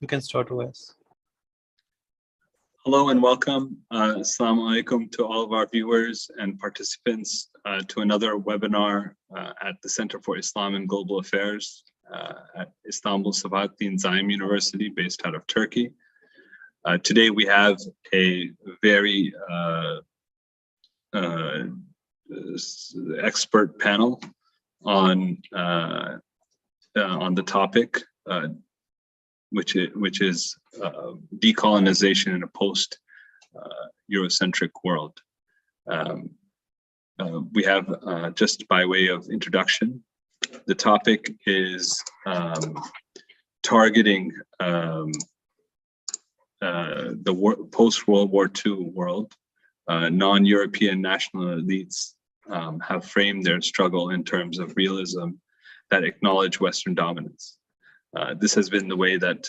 You can start, OS. Hello and welcome. Assalamu alaikum to all of our viewers and participants to another webinar at the Center for Islam and Global Affairs at Istanbul Sabahattin Zaim University based out of Turkey. Today we have a very expert panel on the topic, which is decolonization in a post-Eurocentric world. We have, just by way of introduction, the topic is targeting the post-World War II world. Non-European national elites have framed their struggle in terms of realism that acknowledge Western dominance. This has been the way that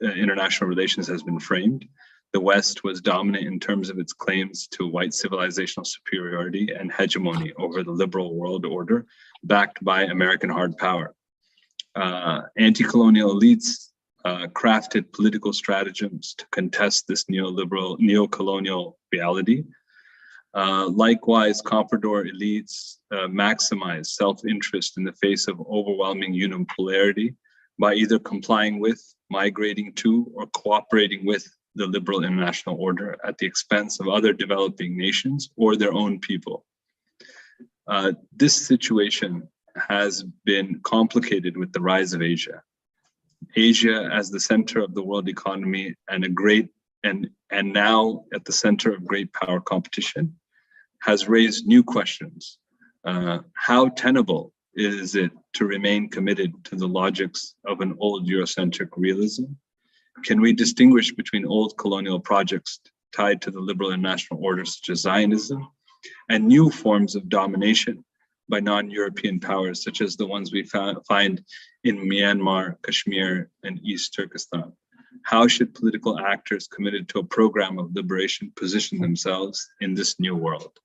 international relations has been framed. The West was dominant in terms of its claims to white civilizational superiority and hegemony over the liberal world order, backed by American hard power. Anti-colonial elites crafted political stratagems to contest this neo-colonial reality. Likewise, comprador elites maximize self-interest in the face of overwhelming unipolarity by either complying with, migrating to, or cooperating with the liberal international order at the expense of other developing nations or their own people. This situation has been complicated with the rise of Asia. Asia as the center of the world economy and now at the center of great power competition has raised new questions. How tenable is it to remain committed to the logics of an old Eurocentric realism? Can we distinguish between old colonial projects tied to the liberal and national orders such as Zionism and new forms of domination by non-European powers such as the ones we find in Myanmar, Kashmir, and East Turkestan? How should political actors committed to a program of liberation position themselves in this new world?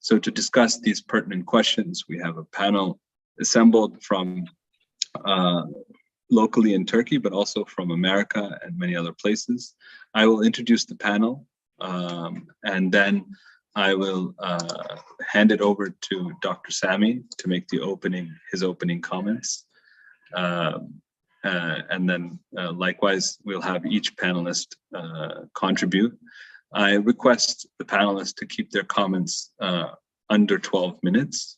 So to discuss these pertinent questions, we have a panel assembled from locally in Turkey, but also from America and many other places. I will introduce the panel and then I will hand it over to Dr. Sami to make his opening comments. And then likewise, we'll have each panelist contribute. I request the panelists to keep their comments under 12 minutes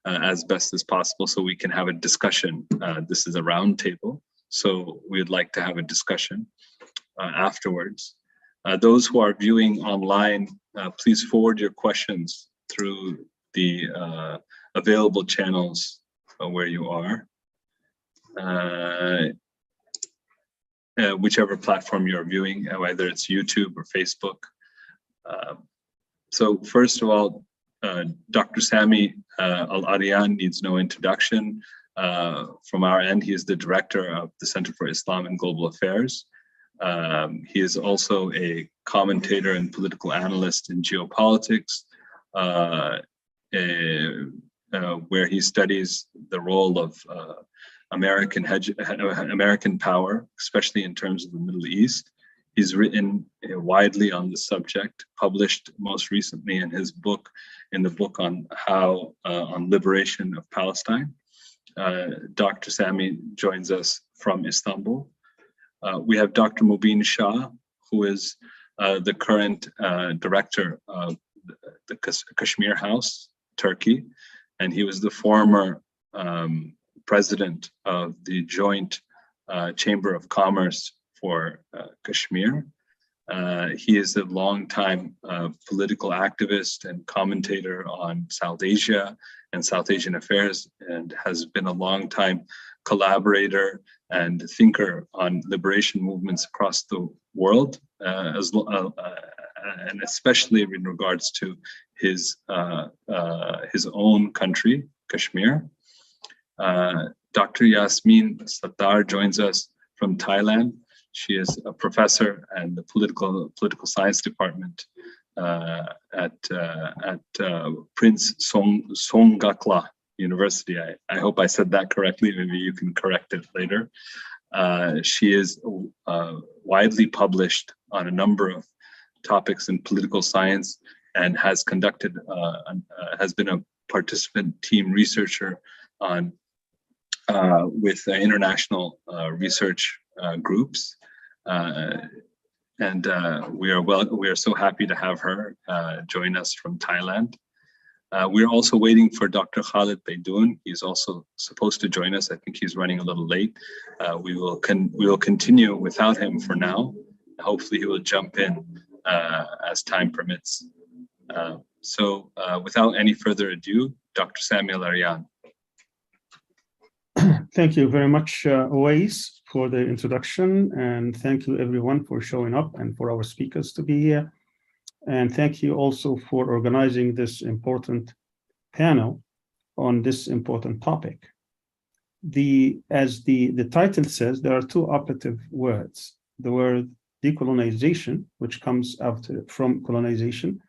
as best as possible so we can have a discussion. This is a round table, so we'd like to have a discussion afterwards. Those who are viewing online, please forward your questions through the available channels where you are. Whichever platform you're viewing, whether it's YouTube or Facebook. So first of all, Dr. Sami Al-Aryan needs no introduction. From our end, he is the director of the Center for Islam and Global Affairs. He is also a commentator and political analyst in geopolitics, where he studies the role of American power, especially in terms of the Middle East. He's written widely on the subject, published most recently in the book on on liberation of Palestine. Dr. Sami joins us from Istanbul. We have Dr. Mubin Shah, who is the current director of the Kashmir House, Turkey, and he was the former president of the Joint Chamber of Commerce for Kashmir. He is a longtime political activist and commentator on South Asia and South Asian affairs, and has been a longtime collaborator and thinker on liberation movements across the world, and especially in regards to his own country, Kashmir. Dr. Yasmin Sattar joins us from Thailand. She is a professor in the political science department at Prince Songakla University. I hope I said that correctly. Maybe you can correct it later. She is widely published on a number of topics in political science and has conducted, has been a participant team researcher on with international research groups. And we are so happy to have her join us from Thailand. We're also waiting for Dr. Khalid Baidoun. He's also supposed to join us. I think he's running a little late. We will continue without him for now. Hopefully he will jump in as time permits. So without any further ado, Dr. Samuel Aryan. Thank you very much, Owais, for the introduction, and thank you everyone for showing up and for our speakers to be here. And thank you also for organizing this important panel on this important topic. As the title says, there are two operative words: the word decolonization, which comes from colonization,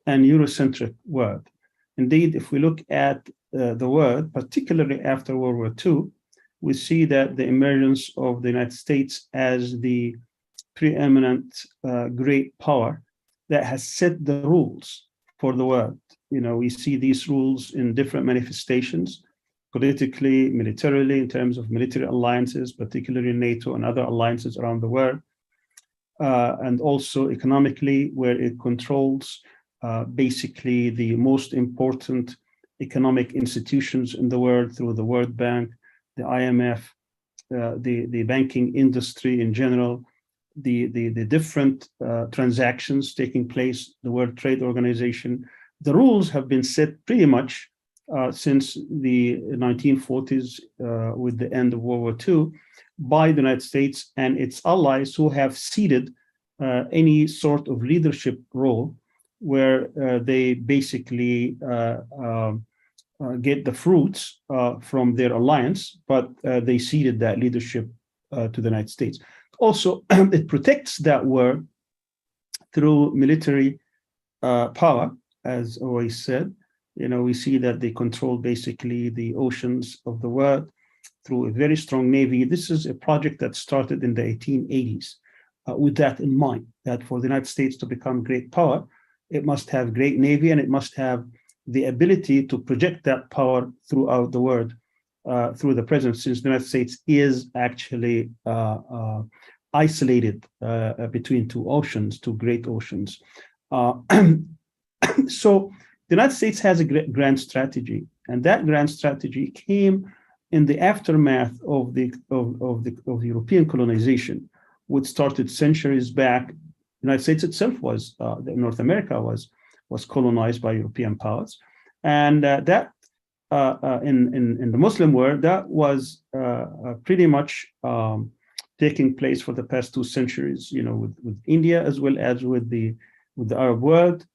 and Eurocentric word. Indeed, if we look at the word, particularly after World War II, we see that the emergence of the United States as the preeminent great power that has set the rules for the world. You know, we see these rules in different manifestations, politically, militarily, in terms of military alliances, particularly NATO and other alliances around the world, and also economically, where it controls basically the most important economic institutions in the world through the World Bank, the IMF, the banking industry in general, the different transactions taking place, the World Trade Organization. The rules have been set pretty much since the 1940s with the end of World War II by the United States and its allies, who have ceded any sort of leadership role where they basically get the fruits from their alliance, but they ceded that leadership to the United States. Also, it protects that word through military power, as always said. You know, we see that they control basically the oceans of the world through a very strong navy. This is a project that started in the 1880s with that in mind, that for the United States to become great power, it must have great navy and it must have the ability to project that power throughout the world through the presence, since the United States is actually isolated between two oceans, two great oceans. So the United States has a grand strategy, and that grand strategy came in the aftermath of the European colonization, which started centuries back. The United States itself was, North America was colonized by European powers, and that in the Muslim world, that was pretty much taking place for the past 2 centuries. You know, with India as well as with the Arab world,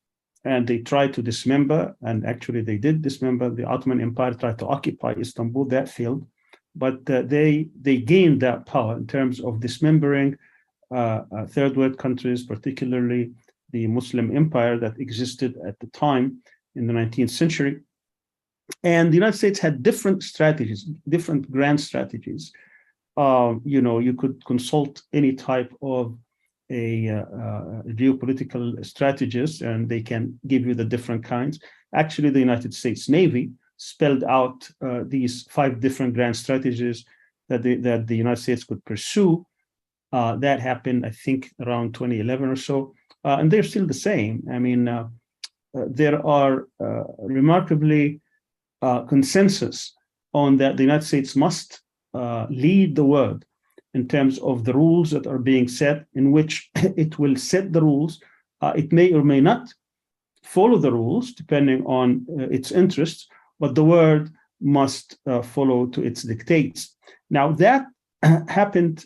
and they tried to dismember, and actually they did dismember. The Ottoman Empire tried to occupy Istanbul. That failed, but they gained that power in terms of dismembering third world countries, particularly the Muslim empire that existed at the time in the 19th century. And the United States had different strategies, different grand strategies. You know, you could consult any type of a geopolitical strategist, and they can give you the different kinds. Actually, the United States Navy spelled out these 5 different grand strategies that the United States could pursue. That happened, I think, around 2011 or so, and they're still the same. I mean, there are remarkably consensus on that the United States must lead the world in terms of the rules that are being set, in which it will set the rules. It may or may not follow the rules depending on its interests, but the world must follow to its dictates. Now that happened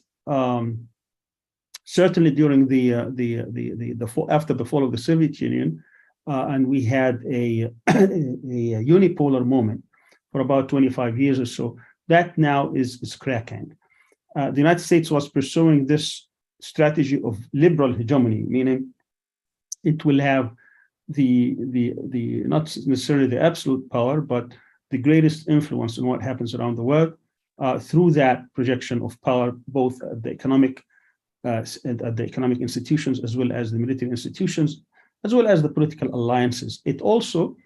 certainly during after the fall of the Soviet Union, and we had a unipolar moment for about 25 years or so. That now is cracking. The United States was pursuing this strategy of liberal hegemony, meaning it will have the not necessarily the absolute power, but the greatest influence on what happens around the world. through that projection of power, both at the economic institutions as well as the military institutions, as well as the political alliances. It also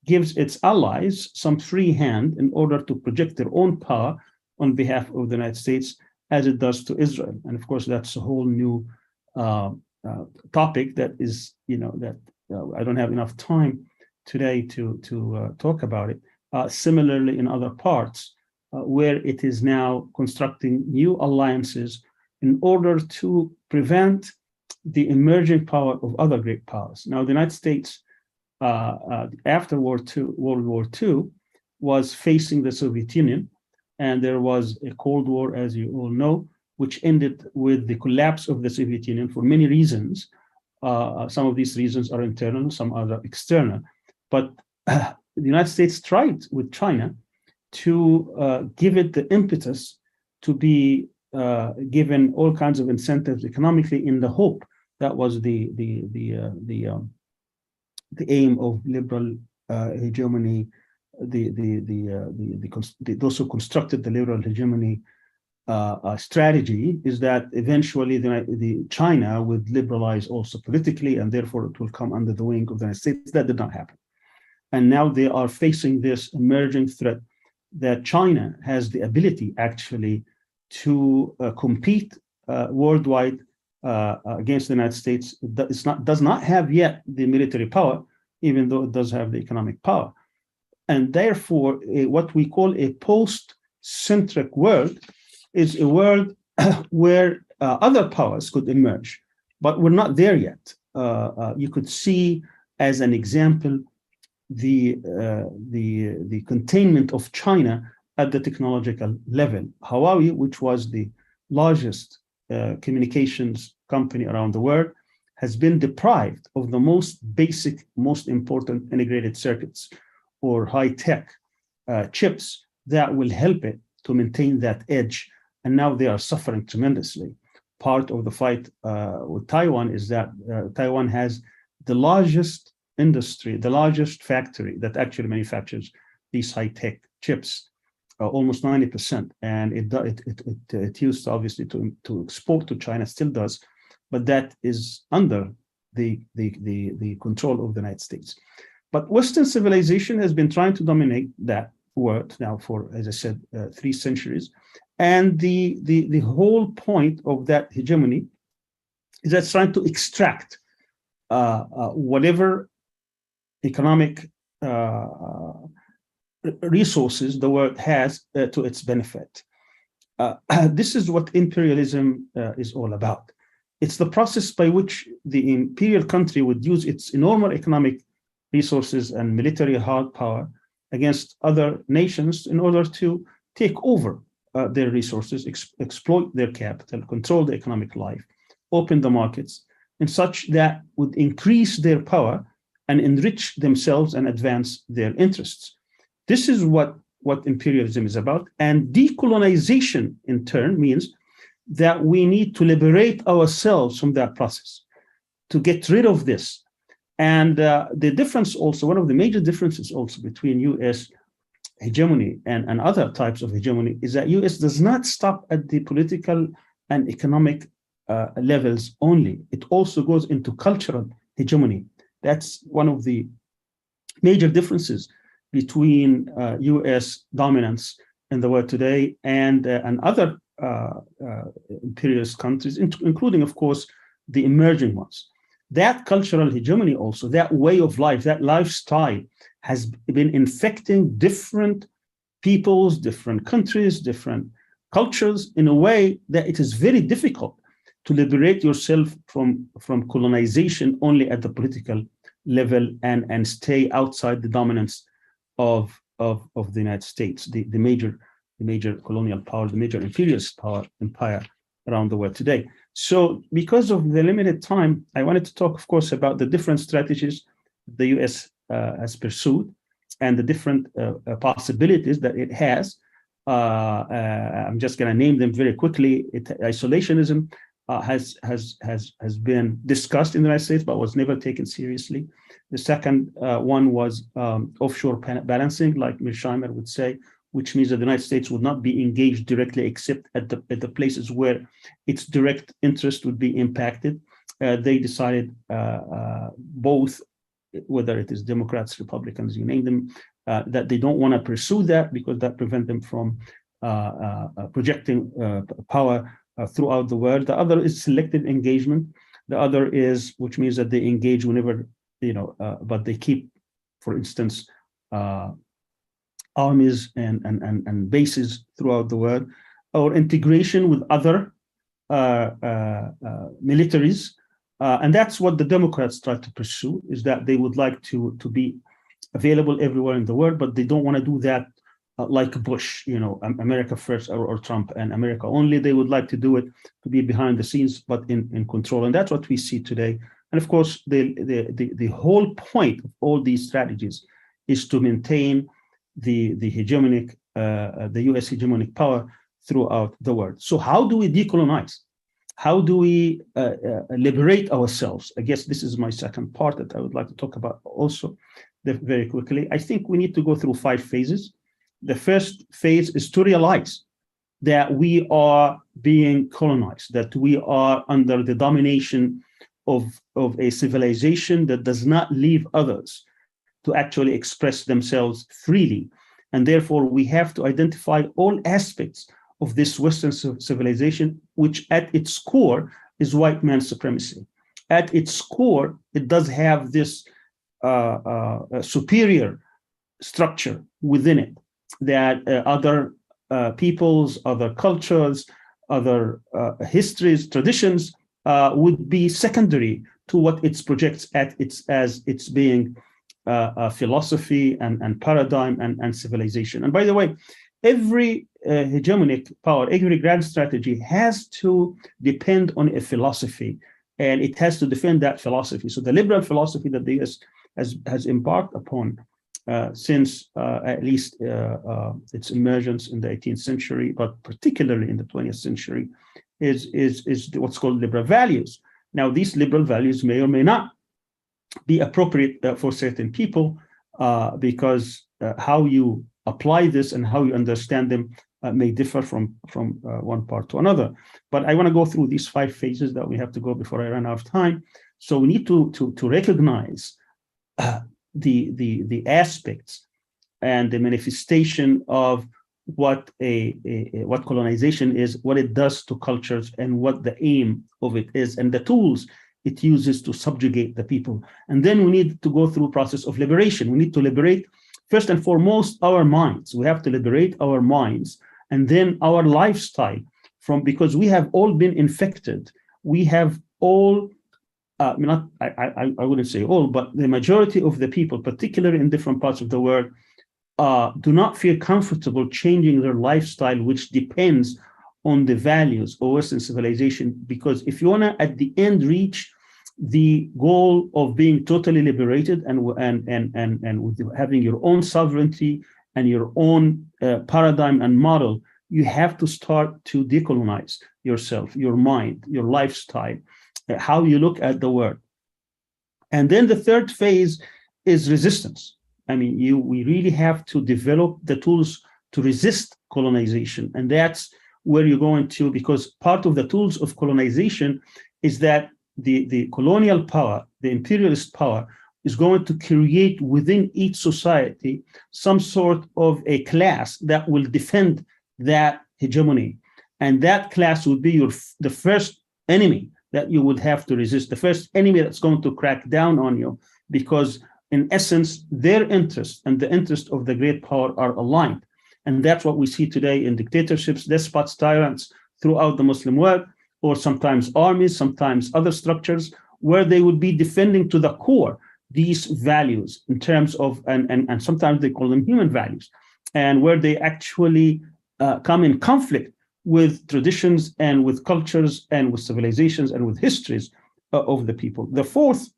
gives its allies some free hand in order to project their own power on behalf of the United States, as it does to Israel. And of course, that's a whole new topic that is, I don't have enough time today to talk about it. Similarly, in other parts, where it is now constructing new alliances in order to prevent the emerging power of other great powers. Now, the United States, after World War II, was facing the Soviet Union, and there was a Cold War, as you all know, which ended with the collapse of the Soviet Union for many reasons. Some of these reasons are internal, some are external. But the United States tried with China to give it the impetus to be given all kinds of incentives economically, in the hope that was the aim of liberal hegemony. Those who constructed the liberal hegemony strategy is that eventually the China would liberalize also politically, and therefore it will come under the wing of the United States. That did not happen. And now they are facing this emerging threat that China has the ability actually to compete worldwide against the United States. It does not have yet the military power, even though it does have the economic power. And therefore, what we call a post-centric world is a world where other powers could emerge, but we're not there yet. You could see, as an example, the containment of China at the technological level. Huawei, which was the largest communications company around the world, has been deprived of the most basic, most important integrated circuits or high-tech chips that will help it to maintain that edge. And now they are suffering tremendously. Part of the fight with Taiwan is that Taiwan has the largest industry, the largest factory that actually manufactures these high-tech chips, almost 90%. And it used to, obviously to export to China, still does, but that is under the control of the United States. But Western civilization has been trying to dominate that world now for, as I said, 3 centuries. And the whole point of that hegemony is that it's trying to extract whatever economic resources the world has to its benefit. This is what imperialism is all about. It's the process by which the imperial country would use its enormous economic resources and military hard power against other nations in order to take over their resources, exploit their capital, control the economic life, open the markets, in such that would increase their power and enrich themselves and advance their interests. This is what imperialism is about. And decolonization, in turn, means that we need to liberate ourselves from that process, to get rid of this. And the difference also, one of the major differences also between US hegemony and other types of hegemony is that US does not stop at the political and economic levels only. It also goes into cultural hegemony. That's one of the major differences between US dominance in the world today and other imperialist countries, including, of course, the emerging ones. That cultural hegemony also, that way of life, that lifestyle has been infecting different peoples, different countries, different cultures in a way that it is very difficult to liberate yourself from colonization only at the political level and stay outside the dominance of the United States, the major colonial power, the major imperialist empire around the world today. So because of the limited time, I wanted to talk, of course, about the different strategies the US has pursued and the different possibilities that it has. I'm just going to name them very quickly. Isolationism has been discussed in the United States, but was never taken seriously. The second one was offshore balancing, like Mearsheimer would say, which means that the United States would not be engaged directly except at the places where its direct interest would be impacted. They decided both, whether it is Democrats, Republicans, you name them, that they don't want to pursue that because that prevents them from projecting power throughout the world. The other is selective engagement. The other is, which means that they engage whenever, but they keep, for instance, armies and bases throughout the world, or integration with other militaries. And that's what the Democrats try to pursue, is that they would like to be available everywhere in the world, but they don't want to do that like Bush, America first, or Trump and America only. They would like to do it to be behind the scenes, but in control. And that's what we see today. And of course, the whole point of all these strategies is to maintain the hegemonic, the US hegemonic power throughout the world. So how do we decolonize? How do we liberate ourselves? I guess this is my second part that I would like to talk about also very quickly. I think we need to go through 5 phases. The first phase is to realize that we are being colonized, that we are under the domination of a civilization that does not leave others to actually express themselves freely. And therefore, we have to identify all aspects of this Western civilization, which at its core is white man supremacy. At its core, it does have this superior structure within it that other peoples, other cultures, other histories, traditions would be secondary to what it projects as its being philosophy and paradigm and civilization. And by the way, every hegemonic power, every grand strategy has to depend on a philosophy, and it has to defend that philosophy. So the liberal philosophy that the US has embarked upon since at least its emergence in the 18th century, but particularly in the 20th century, is what's called liberal values. Now, these liberal values may or may not be appropriate for certain people because how you apply this and how you understand them may differ from one part to another. But I want to go through these 5 phases that we have to go before I run out of time. So we need to recognize the aspects and the manifestation of what what colonization is, what it does to cultures, and what the aim of it is, and the tools it uses to subjugate the people. And then we need to go through a process of liberation. We need to liberate, first and foremost, our minds. We have to liberate our minds, and then our lifestyle, because we have all been infected. We have all, I wouldn't say all, but the majority of the people, particularly in different parts of the world, do not feel comfortable changing their lifestyle, which depends on the values of Western civilization. Because if you want to, at the end, reach the goal of being totally liberated and with having your own sovereignty and your own paradigm and model, you have to start to decolonize yourself, your mind, your lifestyle, how you look at the world. And then the third phase is resistance. I mean, we really have to develop the tools to resist colonization. And that's where you're going to, because part of the tools of colonization is that the colonial power, the imperialist power, is going to create within each society some sort of a class that will defend that hegemony. And that class would be the first enemy that you would have to resist, the first enemy that's going to crack down on you, because in essence, their interests and the interest of the great power are aligned. And that's what we see today in dictatorships, despots, tyrants throughout the Muslim world, or sometimes armies, sometimes other structures, where they would be defending to the core these values in terms of, and sometimes they call them human values, and where they actually come in conflict with traditions and with cultures and with civilizations and with histories of the people. The fourth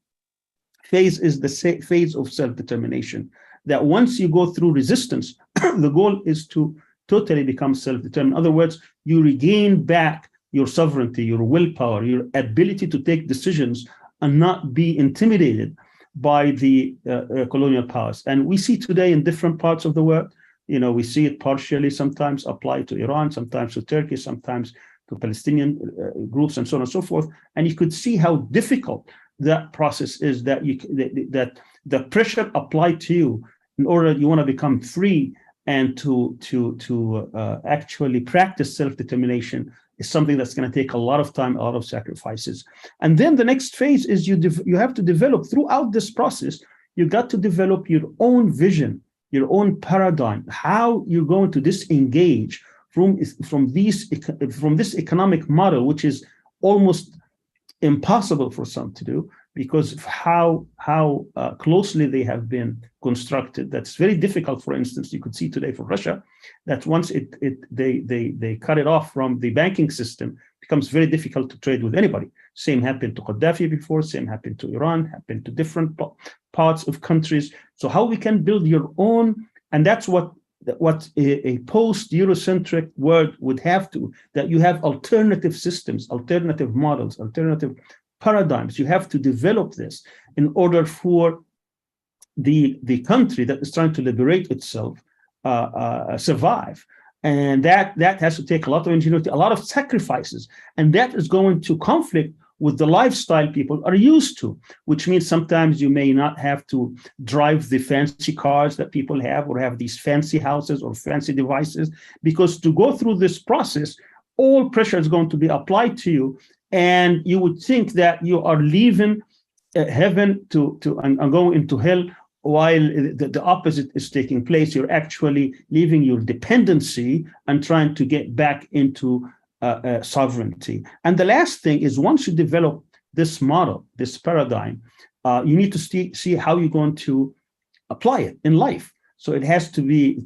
phase is the phase of self-determination, that once you go through resistance, the goal is to totally become self-determined. In other words, you regain back your sovereignty, your willpower, your ability to take decisions and not be intimidated by the colonial powers. And we see today in different parts of the world, We see it partially sometimes applied to Iran, sometimes to Turkey, sometimes to Palestinian groups, and so on and so forth. And you could see how difficult that process is, that the pressure applied to you in order you want to become free and to actually practice self-determination is something that's going to take a lot of time, a lot of sacrifices. And then the next phase is you have to develop throughout this process. You got to develop your own vision, your own paradigm, how you're going to disengage from this economic model, which is almost impossible for some to do because of how closely they have been constructed. That's very difficult. For instance, you could see today for Russia that once they cut it off from the banking system, it becomes very difficult to trade with anybody. Same happened to Gaddafi before, same happened to Iran, happened to different parts of countries. So how we can build your own, and that's what a post-Eurocentric world would have to, that you have alternative systems, alternative models, alternative paradigms. You have to develop this in order for the country that is trying to liberate itself survive. And that has to take a lot of ingenuity, a lot of sacrifices, and that is going to conflict with the lifestyle people are used to, which means sometimes you may not have to drive the fancy cars that people have or have these fancy houses or fancy devices, because to go through this process, all pressure is going to be applied to you. And you would think that you are leaving heaven and going into hell, while the opposite is taking place. You're actually leaving your dependency and trying to get back into sovereignty. And the last thing is, once you develop this model, this paradigm, you need to see how you're going to apply it in life. So it has to be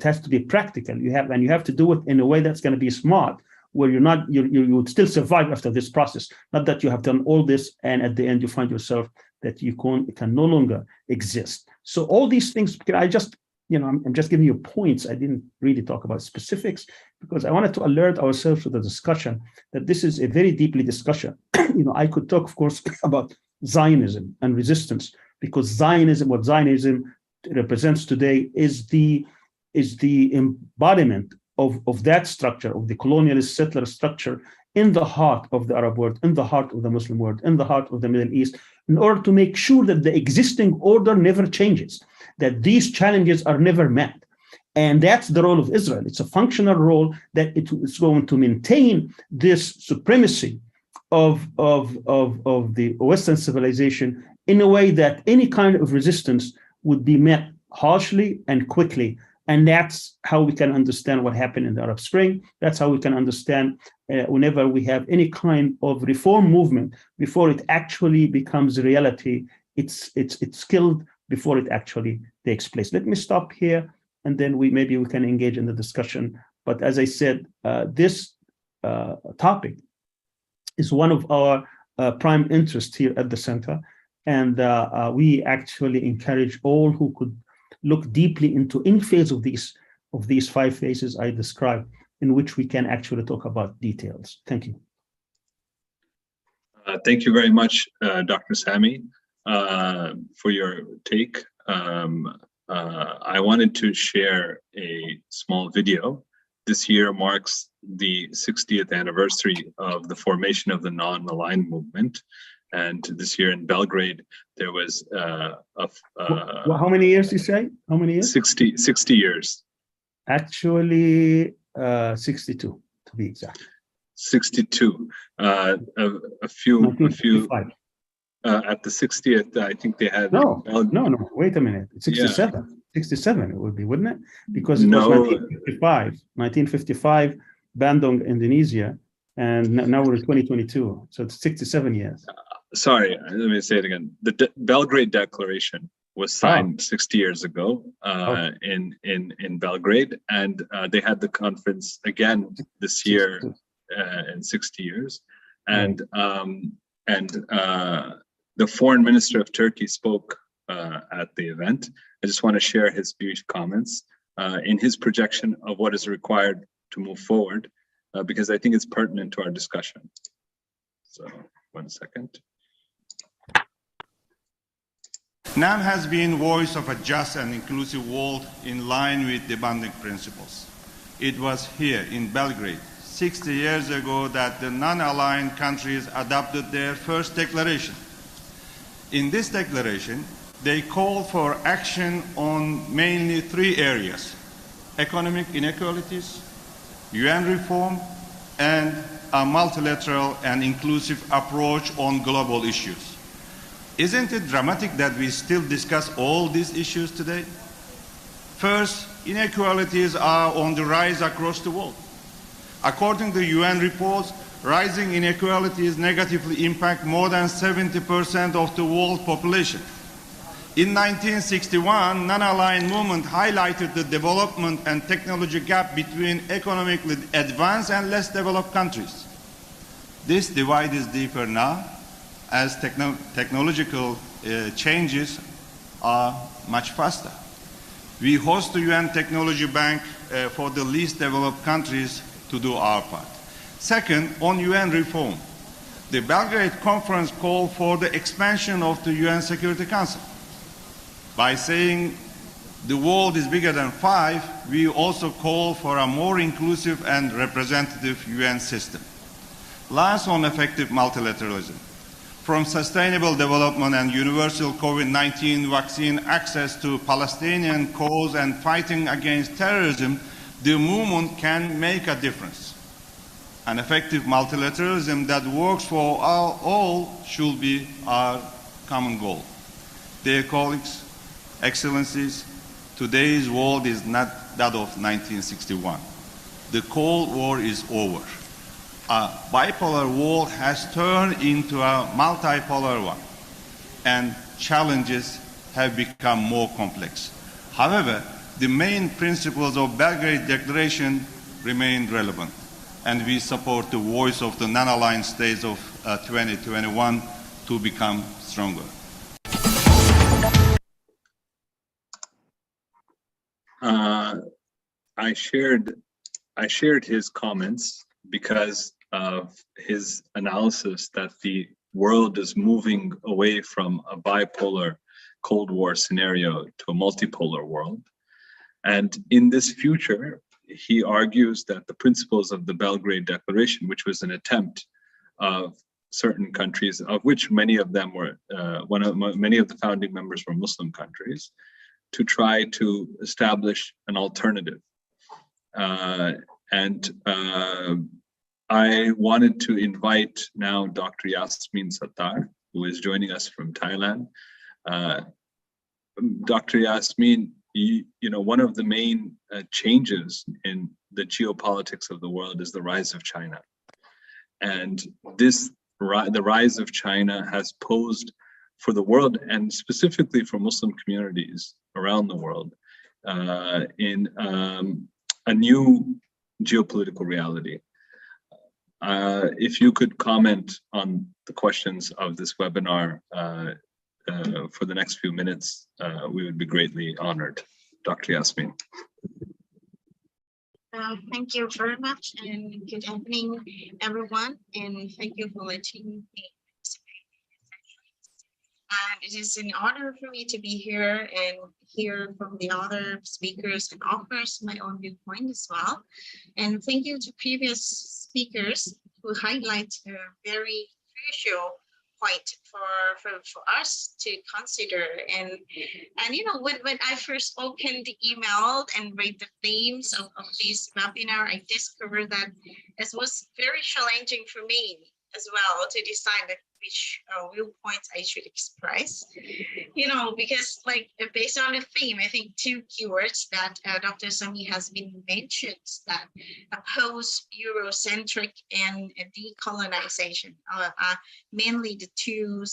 practical. You have to do it in a way that's going to be smart, where you would still survive after this process. Not that you have done all this and at the end you find yourself that you can no longer exist. So all these things, I'm just giving you points. I didn't really talk about specifics because I wanted to alert ourselves to the discussion that this is a very deeply discussion. I could talk, of course, about Zionism and resistance, because what Zionism represents today is the embodiment of that structure, of the colonialist settler structure in the heart of the Arab world, in the heart of the Muslim world, in the heart of the Middle East, in order to make sure that the existing order never changes, that these challenges are never met. And that's the role of Israel. It's a functional role that it's going to maintain this supremacy of the Western civilization in a way that any kind of resistance would be met harshly and quickly. And that's how we can understand what happened in the Arab Spring. That's how we can understand whenever we have any kind of reform movement, before it actually becomes reality, it's killed before it actually takes place. Let me stop here, and then maybe we can engage in the discussion. But as I said, this topic is one of our prime interests here at the center, and we actually encourage all who could look deeply into any phase of these 5 phases I described, in which we can actually talk about details. Thank you. Thank you very much, Dr. Sami, for your take. I wanted to share a small video. This year marks the 60th anniversary of the formation of the non-aligned movement. And this year in Belgrade, there was how many years you say? How many years? 60 years. Actually, 62 to be exact. 62. A few. At the 60th, I think they had. No. Wait a minute. 67. Yeah. 67 it would be, wouldn't it? Because it was 1955, Bandung, Indonesia, and now we're in 2022. So it's 67 years. Sorry, let me say it again. The Belgrade Declaration was signed 60 years ago in Belgrade, and they had the conference again this year in 60 years, and the foreign minister of Turkey spoke at the event. I just want to share his brief comments in his projection of what is required to move forward, because I think it's pertinent to our discussion. So, 1 second. NAM has been voice of a just and inclusive world in line with the Bandung principles. It was here in Belgrade 60 years ago that the non-aligned countries adopted their first declaration. In this declaration, they called for action on mainly 3 areas: economic inequalities, UN reform, and a multilateral and inclusive approach on global issues. Isn't it dramatic that we still discuss all these issues today? First, inequalities are on the rise across the world. According to UN reports, rising inequalities negatively impact more than 70% of the world population. In 1961, non-aligned movement highlighted the development and technology gap between economically advanced and less developed countries. This divide is deeper now, as technological changes are much faster. We host the UN Technology Bank for the least developed countries to do our part. Second, on UN reform, the Belgrade conference called for the expansion of the UN Security Council. By saying the world is bigger than 5, we also call for a more inclusive and representative UN system. Last, on effective multilateralism. From sustainable development and universal COVID-19 vaccine access to Palestinian cause and fighting against terrorism, the movement can make a difference. An effective multilateralism that works for all should be our common goal. Dear colleagues, Excellencies, today's world is not that of 1961. The Cold War is over. A bipolar world has turned into a multipolar one, and challenges have become more complex. However, the main principles of Belgrade Declaration remain relevant, and we support the voice of the non-aligned states of 2021 to become stronger. I shared his comments because of his analysis that the world is moving away from a bipolar Cold War scenario to a multipolar world. And in this future, he argues that the principles of the Belgrade Declaration, which was an attempt of certain countries, of which many of them were, many of the founding members were Muslim countries, to try to establish an alternative. I wanted to invite now Dr. Yasmin Sattar, who is joining us from Thailand. Dr. Yasmin, one of the main changes in the geopolitics of the world is the rise of China. And the rise of China has posed for the world, and specifically for Muslim communities around the world, in a new geopolitical reality. If you could comment on the questions of this webinar for the next few minutes, we would be greatly honored. Dr. Yasmin. Thank you very much, and good evening, everyone, and thank you for letting me participate in this session. And it is an honor for me to be here and hear from the other speakers and offers my own viewpoint as well. And thank you to previous speakers who highlight a very crucial point for us to consider. And when I first opened the email and read the themes of this webinar, I discovered that it was very challenging for me as well to decide which viewpoints I should express, because based on the theme, I think 2 keywords that Dr. Sami has been mentioned, that post-Eurocentric and decolonization are mainly the 2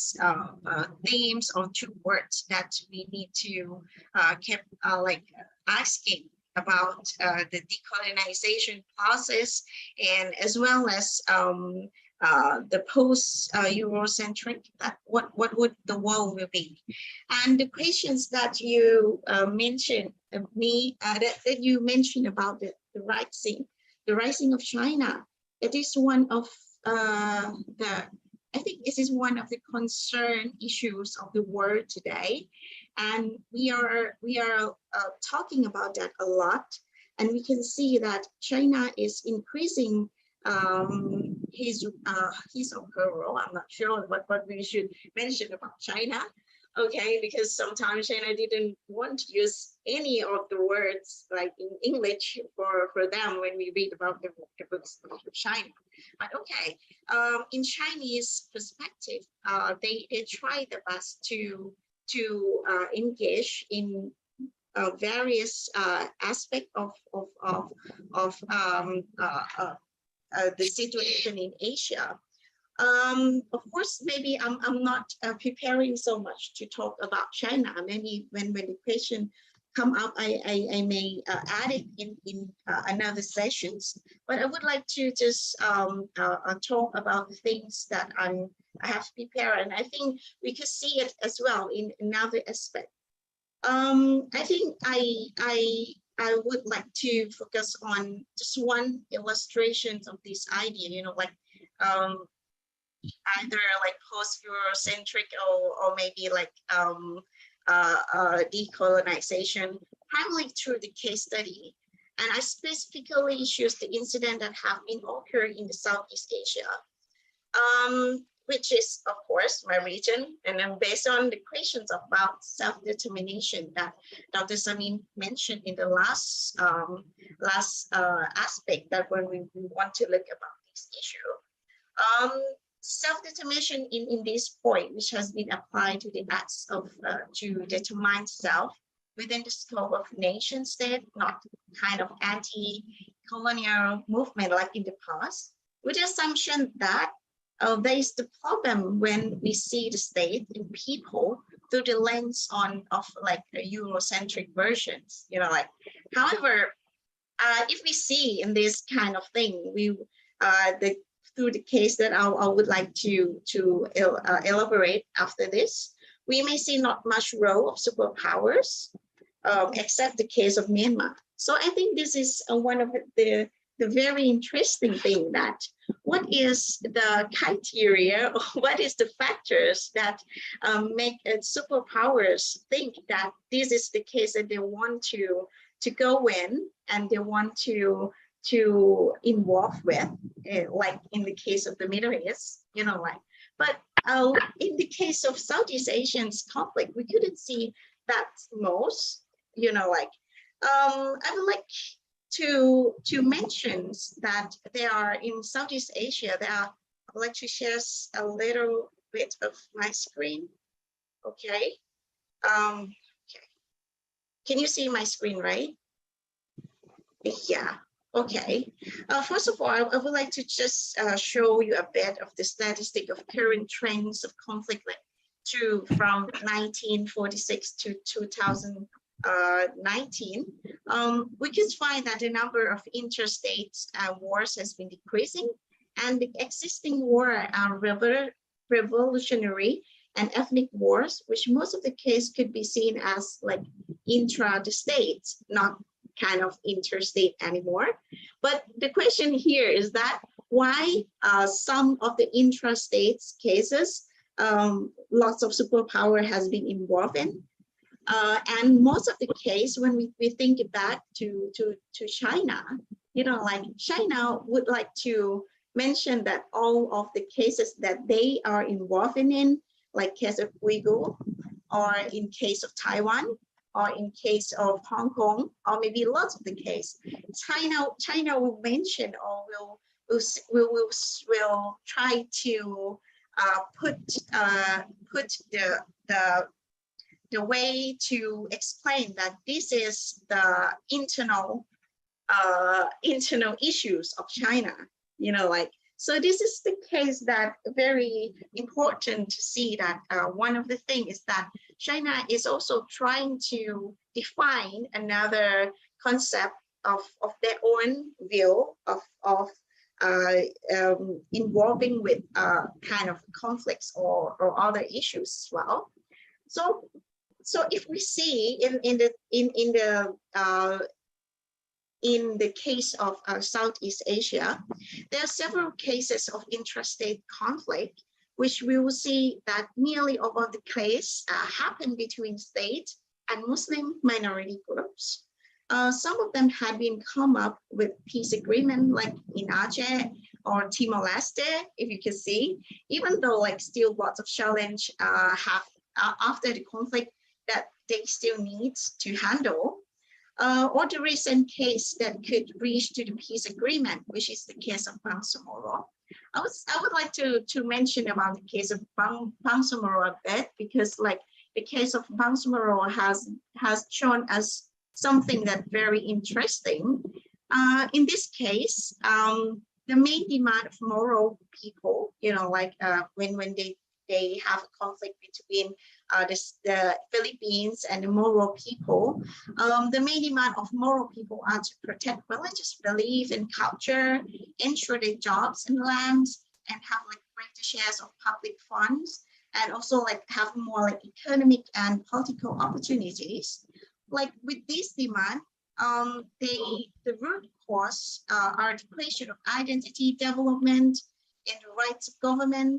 themes or 2 words that we need to keep asking about the decolonization process, and as well as the post-Eurocentric, what would the world will be? And the questions that you mentioned, that you mentioned about the rising of China, it is one of the I think this is one of the concern issues of the world today, and we are talking about that a lot. And we can see that China is increasing his or her role. I'm not sure what we should mention about China. Okay, because sometimes China didn't want to use any of the words like in English for them when we read about the books of China. But okay, in Chinese perspective, they try their best to engage in various aspects of the situation in Asia. Of course, maybe I'm not preparing so much to talk about China. Maybe when the question come up, I may add it in another sessions. But I would like to just talk about the things that I have prepared, and I think we could see it as well in another aspect. I think I would like to focus on just one illustration of this idea, you know, like either like post-Eurocentric or maybe like decolonization, primarily through the case study. And I specifically choose the incident that have been occurring in the Southeast Asia, which is, of course, my region. And then based on the questions about self-determination that Dr. Samin mentioned in the last aspect, that when we want to look about this issue. Self-determination in this point, which has been applied to the acts of to determine self within the scope of nation state, not kind of anti-colonial movement like in the past, with the assumption that there is the problem when we see the state and people through the lens of like Eurocentric versions, you know, like, however, if we see in this kind of thing, we through the case that I would like to elaborate after this, we may see not much role of superpowers, except the case of Myanmar. So I think this is one of the very interesting thing, that what is the criteria, or what is the factors that make superpowers think that this is the case that they want to go in and they want to involve with, like in the case of the Middle East, you know, like, but in the case of Southeast Asian's conflict, we couldn't see that most, you know, like, I would like to mention that there are in Southeast Asia, I would like to share a little bit of my screen. Okay. Okay. Can you see my screen, right? Yeah. Okay. First of all, I would like to just show you a bit of the statistic of current trends of conflict from 1946 to 2019. We can find that the number of interstate wars has been decreasing, and the existing war are revolutionary and ethnic wars, which most of the case could be seen as like intra-state, not kind of interstate anymore. But the question here is that why some of the intrastate cases, lots of superpower has been involved in. And most of the case, when we think back to China, you know, like China would like to mention that all of the cases that they are involved in, like case of Uyghur, or in case of Taiwan, or in case of Hong Kong, or maybe lots of the case, China will mention or will try to put the way to explain that this is the internal issues of China, you know, like. So this is the case that very important to see that one of the things is that China is also trying to define another concept of their own view of involving with kind of conflicts or other issues as well. So if we see in the case of Southeast Asia, there are several cases of intrastate conflict which we will see that nearly all of the case happened between state and Muslim minority groups. Some of them had been come up with peace agreement, like in Aceh or Timor-Leste, if you can see, even though like still lots of challenge have after the conflict that they still need to handle. Or the recent case that could reach to the peace agreement, which is the case of Bangsamoro. I would like to mention about the case of Bangsamoro a bit, because like the case of Bangsamoro has shown us something that very interesting. In this case, the main demand of Moro people, you know, like when they have a conflict between the Philippines and the Moro people, the main demand of Moro people are to protect religious belief and culture, ensure their jobs and lands, and have like greater shares of public funds, and also like have more like economic and political opportunities. Like with this demand, the root cause are the question of identity development and the rights of government.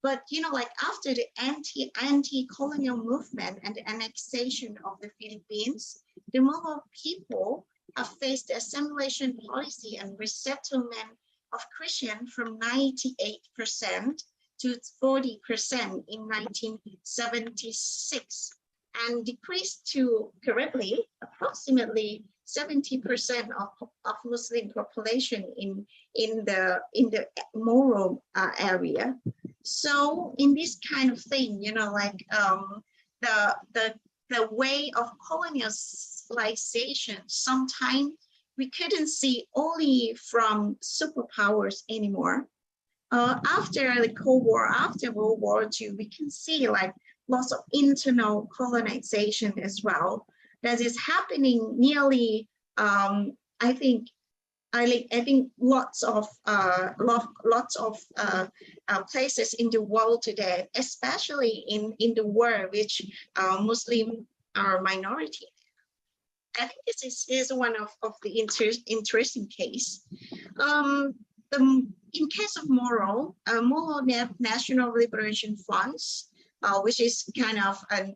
But you know, like after the anti-colonial movement and the annexation of the Philippines, the Moro people have faced the assimilation policy and resettlement of Christian from 98% to 40% in 1976, and decreased to currently approximately 70% of Muslim population in the Moro area. So in this kind of thing, you know, like the way of colonialization, sometimes we couldn't see only from superpowers anymore. After the Cold War, after World War II, we can see like lots of internal colonization as well. That is happening nearly, I think lots of places in the world today, especially in the world which Muslim are minority. I think this is one of the interesting case. In case of Moro National Liberation Fronts, which is kind of a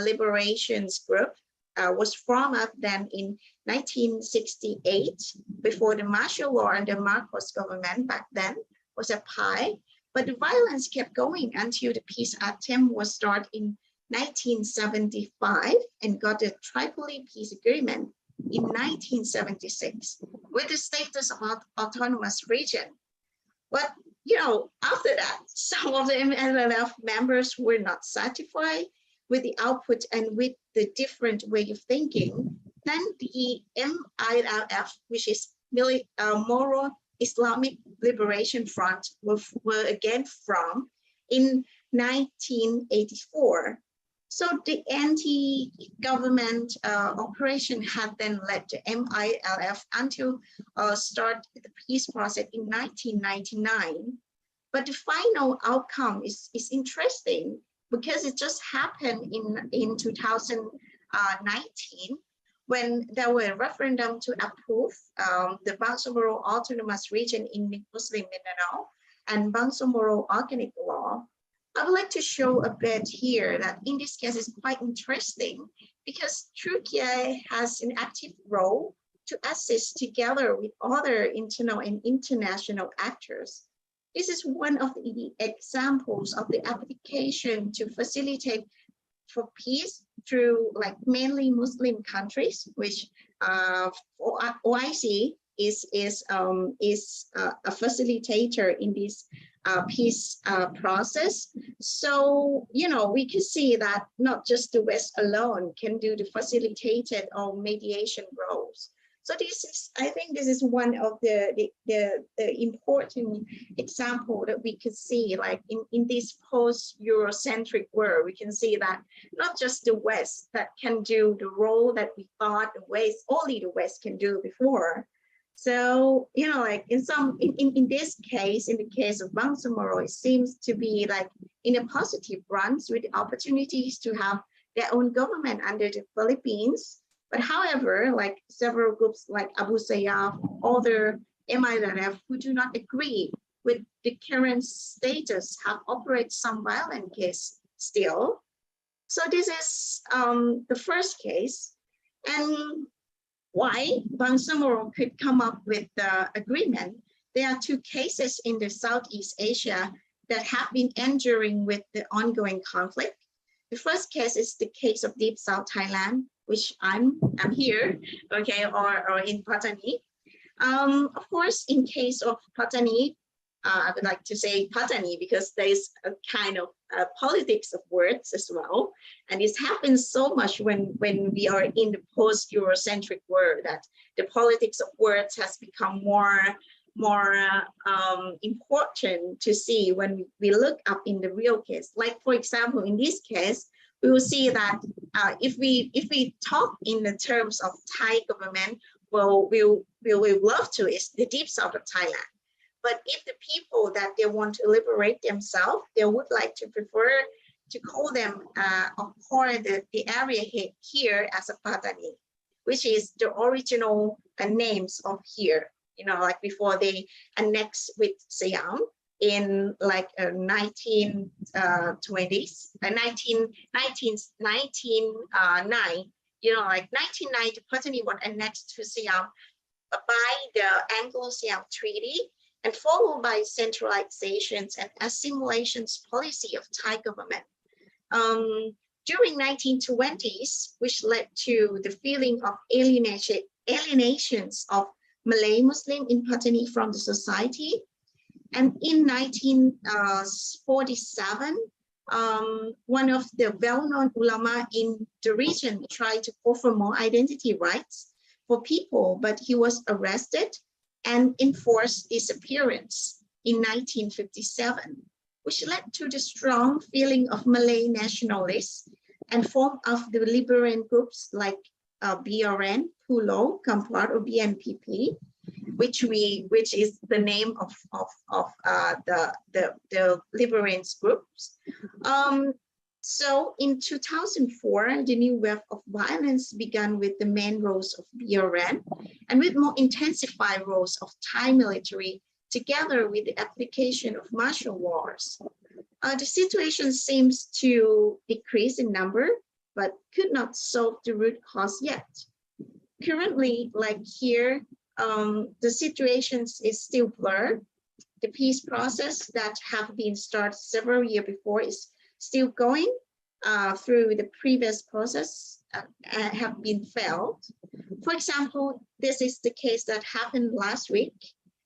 liberations group, was formed then in 1968 before the martial law and the Marcos government back then was applied. But the violence kept going until the peace attempt was started in 1975 and got the Tripoli Peace Agreement in 1976 with the status of autonomous region. But you know, after that, some of the MLF members were not satisfied with the output and with the different way of thinking. Then the MILF, which is Moro Islamic Liberation Front, were again formed in 1984. So the anti-government operation had then led to MILF until start the peace process in 1999. But the final outcome is interesting because it just happened in 2019 when there were a referendum to approve the Bangsamoro Autonomous Region in Muslim Mindanao and Bangsamoro Organic Law. I would like to show a bit here that in this case is quite interesting because Turkey has an active role to assist together with other internal and international actors. This is one of the examples of the application to facilitate for peace through like mainly Muslim countries, which OIC is a facilitator in this peace process. So, you know, we can see that not just the West alone can do the facilitated or mediation roles. So this is, I think this is one of the important example that we could see, like in this post-Eurocentric world, we can see that not just the West that can do the role that we thought the West, only the West can do before. So, you know, like in this case, in the case of Bangsamoro, it seems to be like in a positive runs with opportunities to have their own government under the Philippines. But however, like several groups like Abu Sayyaf, other MILF who do not agree with the current status have operated some violent case still. So this is the first case. And why Bangsamoro could come up with the agreement. There are two cases in the Southeast Asia that have been enduring with the ongoing conflict. The first case is the case of Deep South Thailand, which I'm here, okay, or in Pattani. Of course, in case of Pattani, I would like to say Pattani because there's a kind of politics of words as well. And this happens so much when we are in the post-Eurocentric world that the politics of words has become more important to see when we look up in the real case. Like, for example, in this case, we will see that if we talk in the terms of Thai government, well, we'll love to is the deep south of Thailand. But if the people that they want to liberate themselves, they would like to prefer to call them or call the area here as a Pattani, which is the original names of here. You know, like before they annexed with Siam in like 1920s, 1909. You know, like 1990, Pattani was annexed to Siam by the Anglo-Siam Treaty, and followed by centralizations and assimilations policy of Thai government. During 1920s, which led to the feeling of alienations of Malay Muslim in Pattani from the society. And in 1947, one of the well-known ulama in the region tried to offer more identity rights for people, but he was arrested and enforced disappearance in 1957, which led to the strong feeling of Malay nationalists and form of the liberal groups like BRN, PULO, Kampot, or BNPP, which is the name of the liberals groups. So in 2004, the new wave of violence began with the main roles of BRN and with more intensified roles of Thai military, together with the application of martial laws. The situation seems to decrease in number, but could not solve the root cause yet. Currently, like here, the situation is still blurred. The peace process that have been started several years before is still going through the previous process have been failed. For example, this is the case that happened last week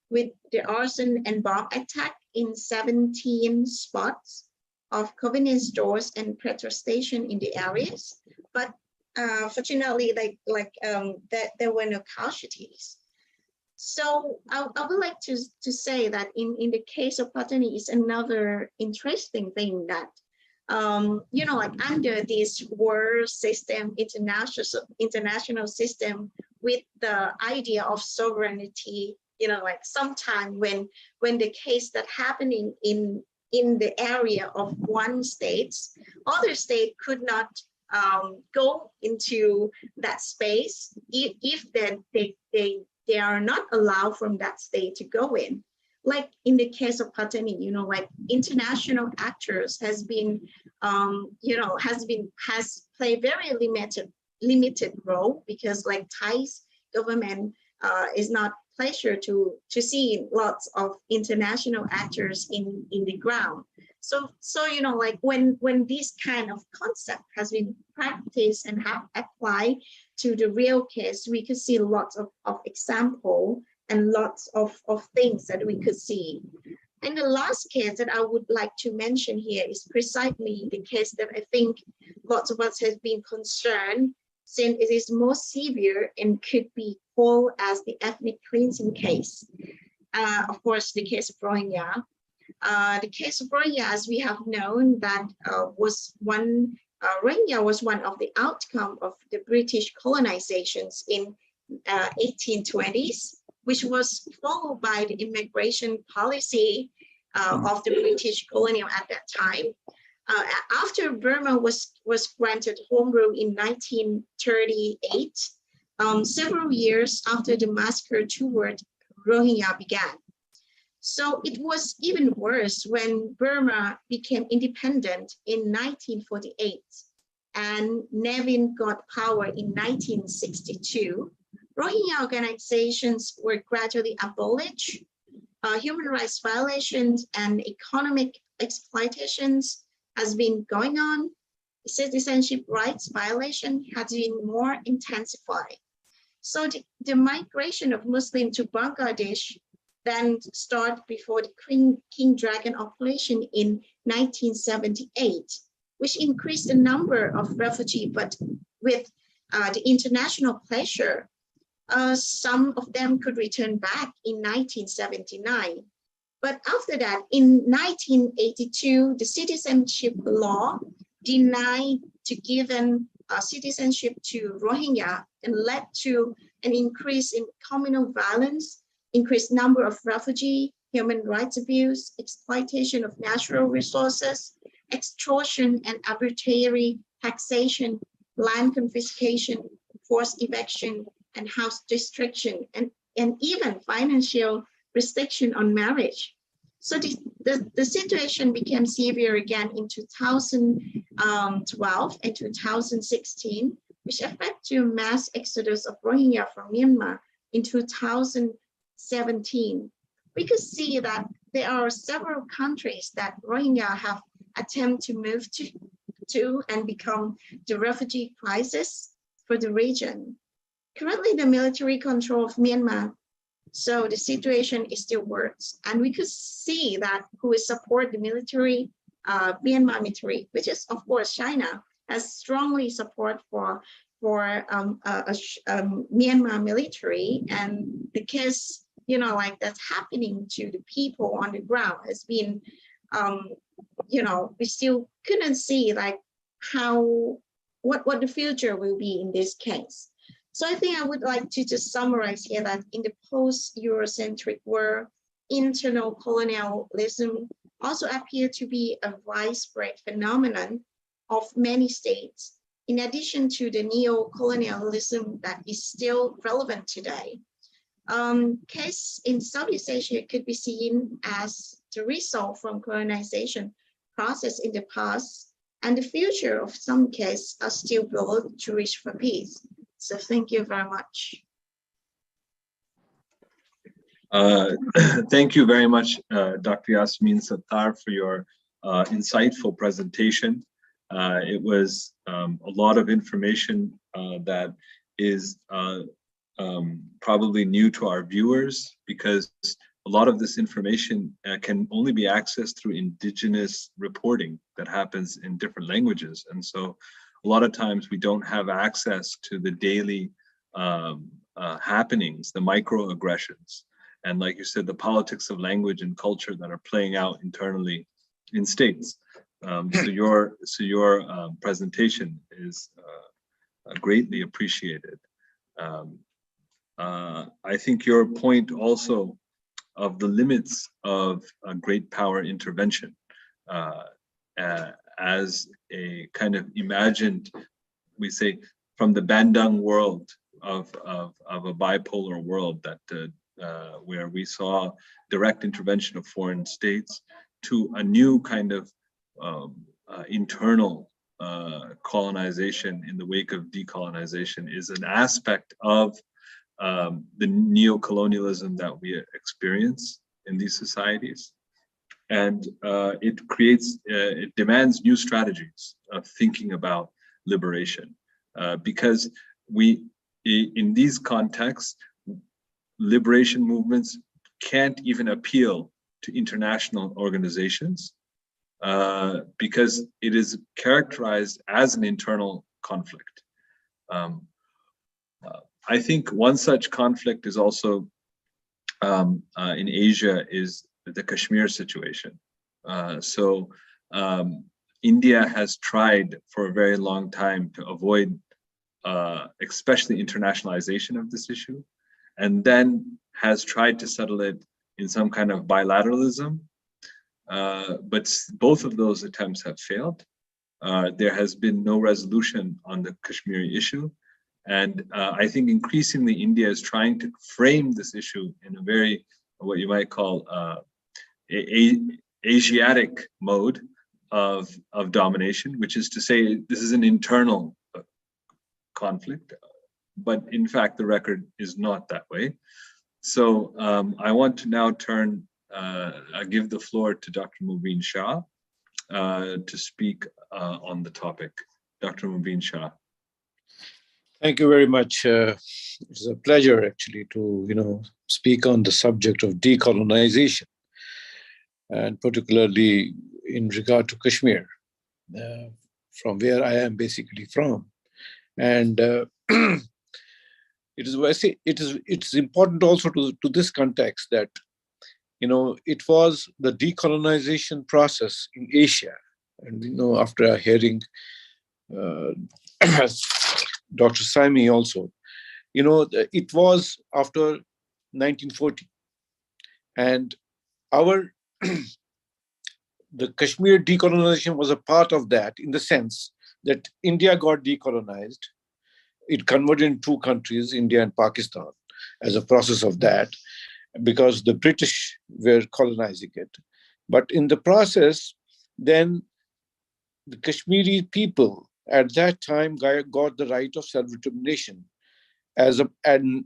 with the arson and bomb attack in 17 spots of convenience stores and petrol station in the areas. But fortunately, there were no casualties. So I would like to say that in the case of Pattani is another interesting thing that you know, like under this world system, international system with the idea of sovereignty, you know, like sometime when the case that happening in the area of one state, other state could not go into that space if they are not allowed from that state to go in. Like in the case of Pattani, you know, like international actors has been, you know, has played very limited role because like Thai's government is not pleasure to see lots of international actors in the ground. So you know, like when this kind of concept has been practiced and have applied to the real case, we could see lots of example and lots of things that we could see. And the last case that I would like to mention here is precisely the case that I think lots of us have been concerned, since it is more severe and could be called as the ethnic cleansing case. Of course, the case of Rohingya. The case of Rohingya, as we have known, that Rohingya was one of the outcome of the British colonizations in 1820s, which was followed by the immigration policy of the British colonial at that time. After Burma was granted home rule in 1938, several years after the massacre toward Rohingya began. So it was even worse when Burma became independent in 1948 and Nevin got power in 1962. Rohingya organizations were gradually abolished. Human rights violations and economic exploitations has been going on. Citizenship rights violation has been more intensified. So the migration of Muslims to Bangladesh then started before the King Dragon operation in 1978, which increased the number of refugees, but with the international pressure, some of them could return back in 1979. But after that, in 1982, the citizenship law denied to give citizenship to Rohingya and led to an increase in communal violence, increased number of refugees, human rights abuse, exploitation of natural resources, extortion and arbitrary taxation, land confiscation, forced eviction, and house restriction, and even financial restriction on marriage. So the situation became severe again in 2012 and 2016, which affected to mass exodus of Rohingya from Myanmar in 2017. We could see that there are several countries that Rohingya have attempted to move to and become the refugee crisis for the region. Currently, the military control of Myanmar, so the situation is still worse. And we could see that who is support the military, Myanmar military, which is of course China, has strongly support for Myanmar military, and the case, like that's happening to the people on the ground has been, we still couldn't see like what the future will be in this case. So I think I would like to just summarize here that in the post-Eurocentric world, internal colonialism also appeared to be a widespread phenomenon of many states, in addition to the neo-colonialism that is still relevant today. Case in Southeast Asia could be seen as the result from colonization process in the past, and the future of some cases are still below to reach for peace. So thank you very much. Thank you very much, Dr. Yasmin Sattar, for your insightful presentation. It was a lot of information that is probably new to our viewers, because a lot of this information can only be accessed through indigenous reporting that happens in different languages. And so a lot of times we don't have access to the daily happenings, the microaggressions, and like you said, the politics of language and culture that are playing out internally in states. So your presentation is greatly appreciated. I think your point also of the limits of great power intervention as a kind of imagined, we say, from the Bandung world of a bipolar world that where we saw direct intervention of foreign states, to a new kind of internal colonization in the wake of decolonization, is an aspect of the neo-colonialism that we experience in these societies. And it demands new strategies of thinking about liberation, because in these contexts, liberation movements can't even appeal to international organizations because it is characterized as an internal conflict. I think one such conflict is also in Asia is the Kashmir situation. India has tried for a very long time to avoid especially internationalization of this issue, and then has tried to settle it in some kind of bilateralism. But both of those attempts have failed. There has been no resolution on the Kashmiri issue. And I think increasingly India is trying to frame this issue in a very, what you might call Asiatic mode of domination, which is to say this is an internal conflict, but in fact the record is not that way. So I want to now give the floor to Dr. Mubin Shah to speak on the topic. Dr. Mubin Shah. Thank you very much. It's a pleasure actually to speak on the subject of decolonization, and particularly in regard to Kashmir, from where I am basically from. And it's important also to this context that it was the decolonization process in Asia, and after hearing Dr. Saimi also, it was after 1940, and the Kashmir decolonization was a part of that, in the sense that India got decolonized. It converted into two countries, India and Pakistan, as a process of that, because the British were colonizing it. But in the process, then the Kashmiri people at that time got the right of self-determination. And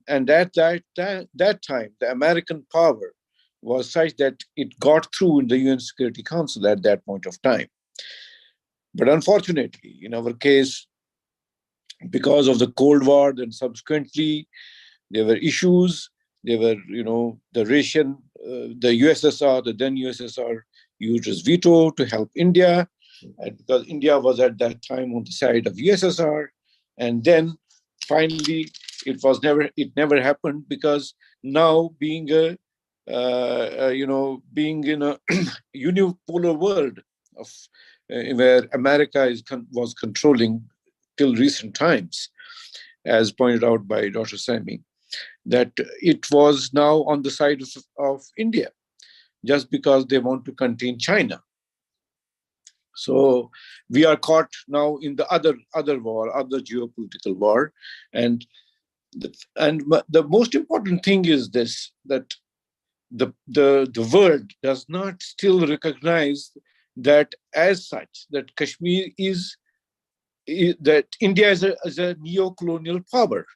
at that time, the American power was such that it got through in the UN Security Council at that point of time. But unfortunately, in our case, because of the Cold War, then subsequently there were issues. There were, the USSR, the then USSR, used its veto to help India, and because India was at that time on the side of USSR, and then finally it never happened, because now being in a unipolar world of where America was controlling till recent times, as pointed out by Dr. Sami, that it was now on the side of India, just because they want to contain China. So we are caught now in the other war, other geopolitical war, and the most important thing is this: that the world does not still recognize that as such, that Kashmir that India is a neo-colonial power,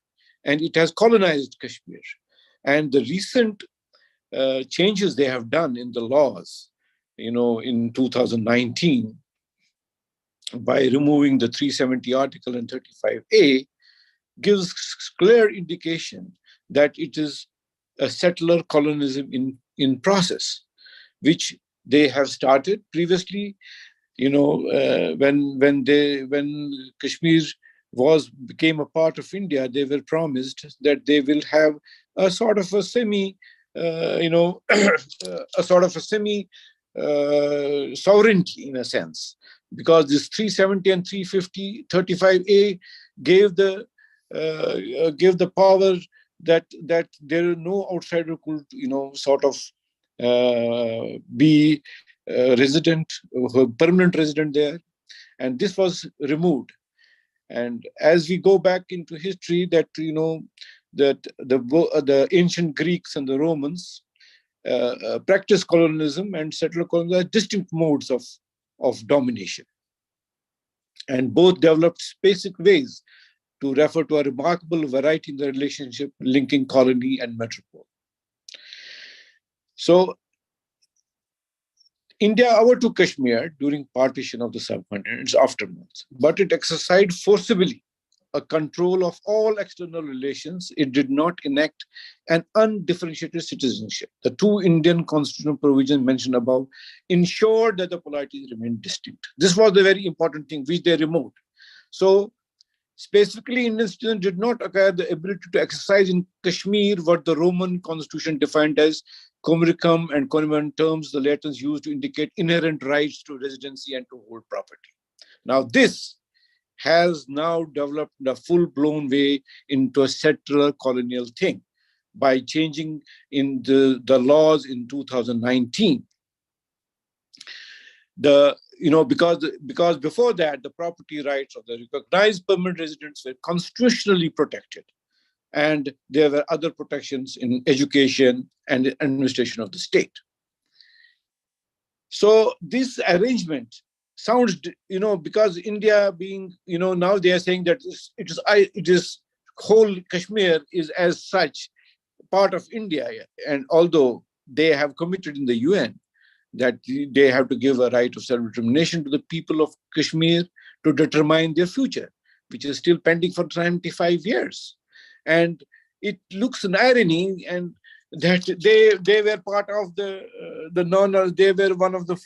and it has colonized Kashmir. And the recent changes they have done in the laws, in 2019, by removing the 370 article and 35A, gives clear indication that it is a settler colonialism in process, which they have started previously. When Kashmir became a part of India, they were promised that they will have a sort of a semi sovereignty, in a sense, because this 370 and 350 35A gave the power that there no outsider could be resident, permanent resident there, and this was removed. And as we go back into history, that that the ancient Greeks and the Romans practiced colonialism and settler colonialism as distinct modes of domination, and both developed specific ways to refer to a remarkable variety in the relationship linking colony and metropole. So India overtook Kashmir during partition of the subcontinent, its aftermath, but it exercised forcibly a control of all external relations. It did not enact an undifferentiated citizenship. The two Indian constitutional provisions mentioned above ensured that the polarities remained distinct. This was the very important thing which they removed. So specifically, Indian citizens did not acquire the ability to exercise in Kashmir what the Roman constitution defined as communicum and convenient terms the Latins used to indicate inherent rights to residency and to hold property. Now this has now developed in a full-blown way into a settler colonial thing by changing in the laws in 2019. Because before that, the property rights of the recognized permanent residents were constitutionally protected, and there were other protections in education and administration of the state. So this arrangement sounds, because India being, now they are saying that it is whole Kashmir is as such part of India. And although they have committed in the UN that they have to give a right of self-determination to the people of Kashmir to determine their future, which is still pending for 25 years. And it looks an irony, and that they were part of the they were one of the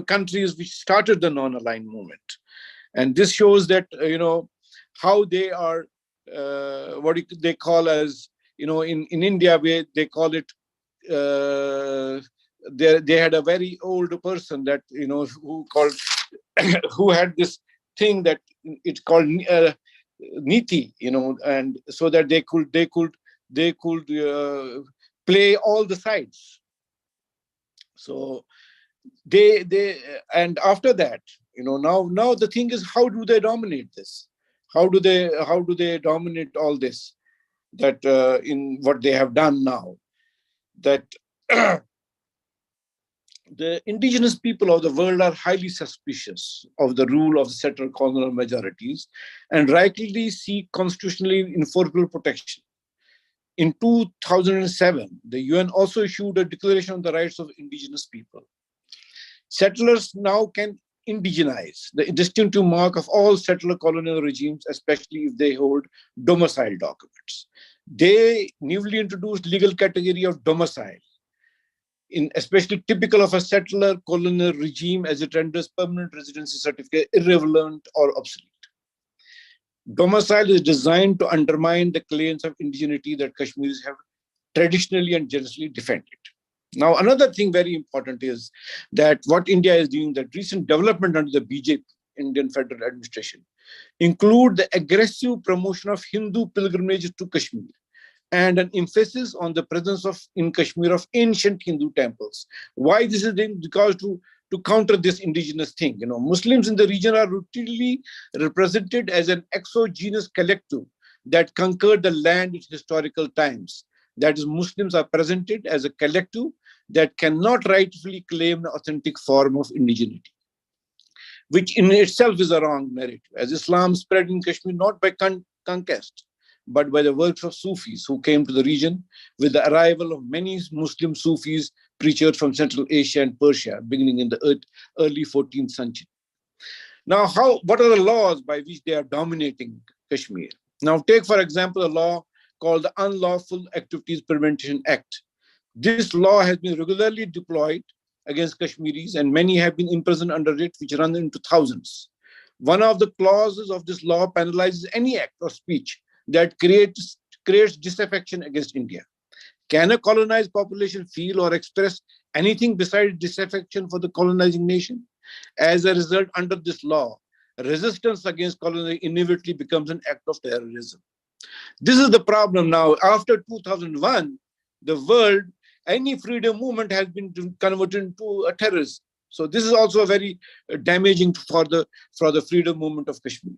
countries which started the non-aligned movement. And this shows that, how they are, what they call as, in India, where they call it, they had a very old person that, who called, who had this thing that it's called niti, and so that they could play all the sides. So and after that, now the thing is, how do they dominate this? How do they dominate all this? That in what they have done now, that the indigenous people of the world are highly suspicious of the rule of the settler colonial majorities and rightly seek constitutionally enforceable protection. In 2007, the UN also issued a declaration on the rights of indigenous people. Settlers now can indigenize, the distinctive mark of all settler colonial regimes, especially if they hold domicile documents. They newly introduced legal category of domicile, especially typical of a settler colonial regime, as it renders permanent residency certificate irrelevant or obsolete. Domicile is designed to undermine the claims of indigeneity that Kashmiris have traditionally and generously defended. Now, another thing very important is that what India is doing, that recent development under the BJP, Indian Federal Administration, include the aggressive promotion of Hindu pilgrimages to Kashmir and an emphasis on the presence in Kashmir of ancient Hindu temples. Why this is doing? Because to counter this indigenous thing, Muslims in the region are routinely represented as an exogenous collective that conquered the land in historical times. That is, Muslims are presented as a collective that cannot rightfully claim the authentic form of indigeneity, which in itself is a wrong narrative, as Islam spread in Kashmir not by conquest, but by the works of Sufis who came to the region with the arrival of many Muslim Sufis preachers from Central Asia and Persia, beginning in the early 14th century. Now, what are the laws by which they are dominating Kashmir? Now, take, for example, a law called the Unlawful Activities Prevention Act. This law has been regularly deployed against Kashmiris, and many have been imprisoned under it, which run into thousands. One of the clauses of this law penalizes any act or speech that creates disaffection against India. Can a colonized population feel or express anything besides disaffection for the colonizing nation? As a result, under this law, resistance against colonization inevitably becomes an act of terrorism. This is the problem now. After 2001, the world, any freedom movement has been converted into a terrorism. So this is also very damaging for the freedom movement of Kashmir.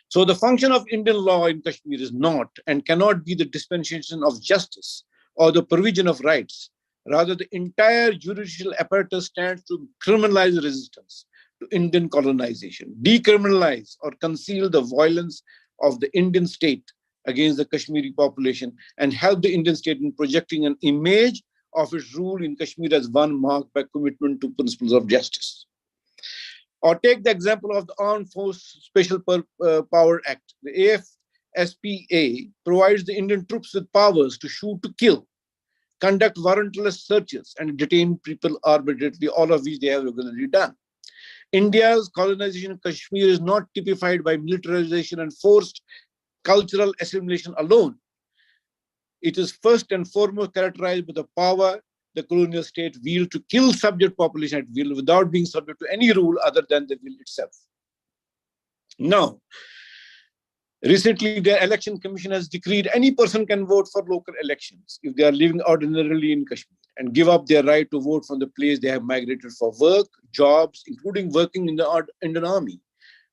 So the function of Indian law in Kashmir is not and cannot be the dispensation of justice or the provision of rights. Rather, the entire judicial apparatus stands to criminalize resistance to Indian colonization, decriminalize or conceal the violence of the Indian state against the Kashmiri population, and help the Indian state in projecting an image of its rule in Kashmir as one marked by commitment to principles of justice. Or take the example of the Armed Forces Special Power Act. The AFSPA provides the Indian troops with powers to shoot to kill, conduct warrantless searches, and detain people arbitrarily, all of which they have regularly done. India's colonization of Kashmir is not typified by militarization and forced cultural assimilation alone. It is first and foremost characterized by the power the colonial state wield to kill subject population at will without being subject to any rule other than the will itself. Now, recently, the Election Commission has decreed any person can vote for local elections if they are living ordinarily in Kashmir and give up their right to vote from the place they have migrated for work, jobs, including working in the Indian Army.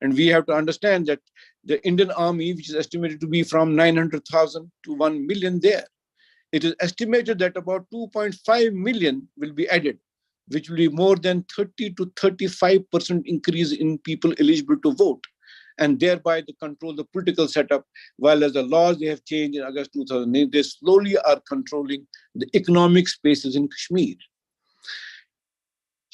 And we have to understand that the Indian Army, which is estimated to be from 900,000 to 1 million there, it is estimated that about 2.5 million will be added, which will be more than 30 to 35% increase in people eligible to vote, and thereby they control the political setup, while as the laws they have changed in August 2008, they slowly are controlling the economic spaces in Kashmir.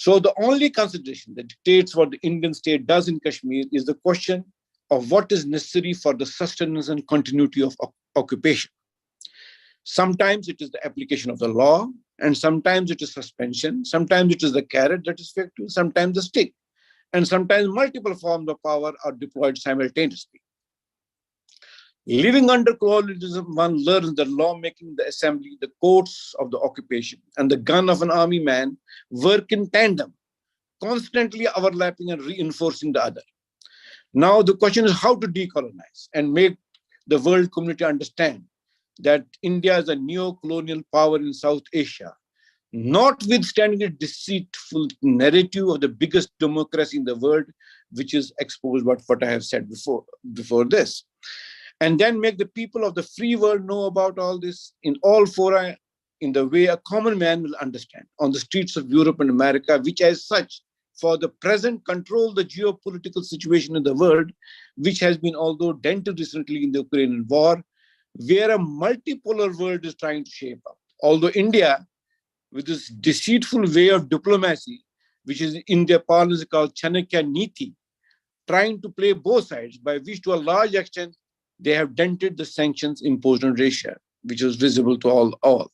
So the only consideration that dictates what the Indian state does in Kashmir is the question of what is necessary for the sustenance and continuity of occupation. Sometimes it is the application of the law, and sometimes it is suspension, sometimes it is the carrot that is effective, sometimes the stick, and sometimes multiple forms of power are deployed simultaneously. Living under colonialism, one learns that lawmaking, the assembly, the courts of the occupation, and the gun of an army man work in tandem, constantly overlapping and reinforcing the other. Now the question is how to decolonize and make the world community understand that India is a neo-colonial power in South Asia, notwithstanding its deceitful narrative of the biggest democracy in the world, which is exposed what I have said before this. And then make the people of the free world know about all this in all fora, in the way a common man will understand, on the streets of Europe and America, which as such, for the present, control the geopolitical situation in the world, which has been although dented recently in the Ukrainian war, where a multipolar world is trying to shape up. Although India, with this deceitful way of diplomacy, which is in their parlance called Chanakya Niti, trying to play both sides, by which to a large extent, they have dented the sanctions imposed on Russia, which was visible to all.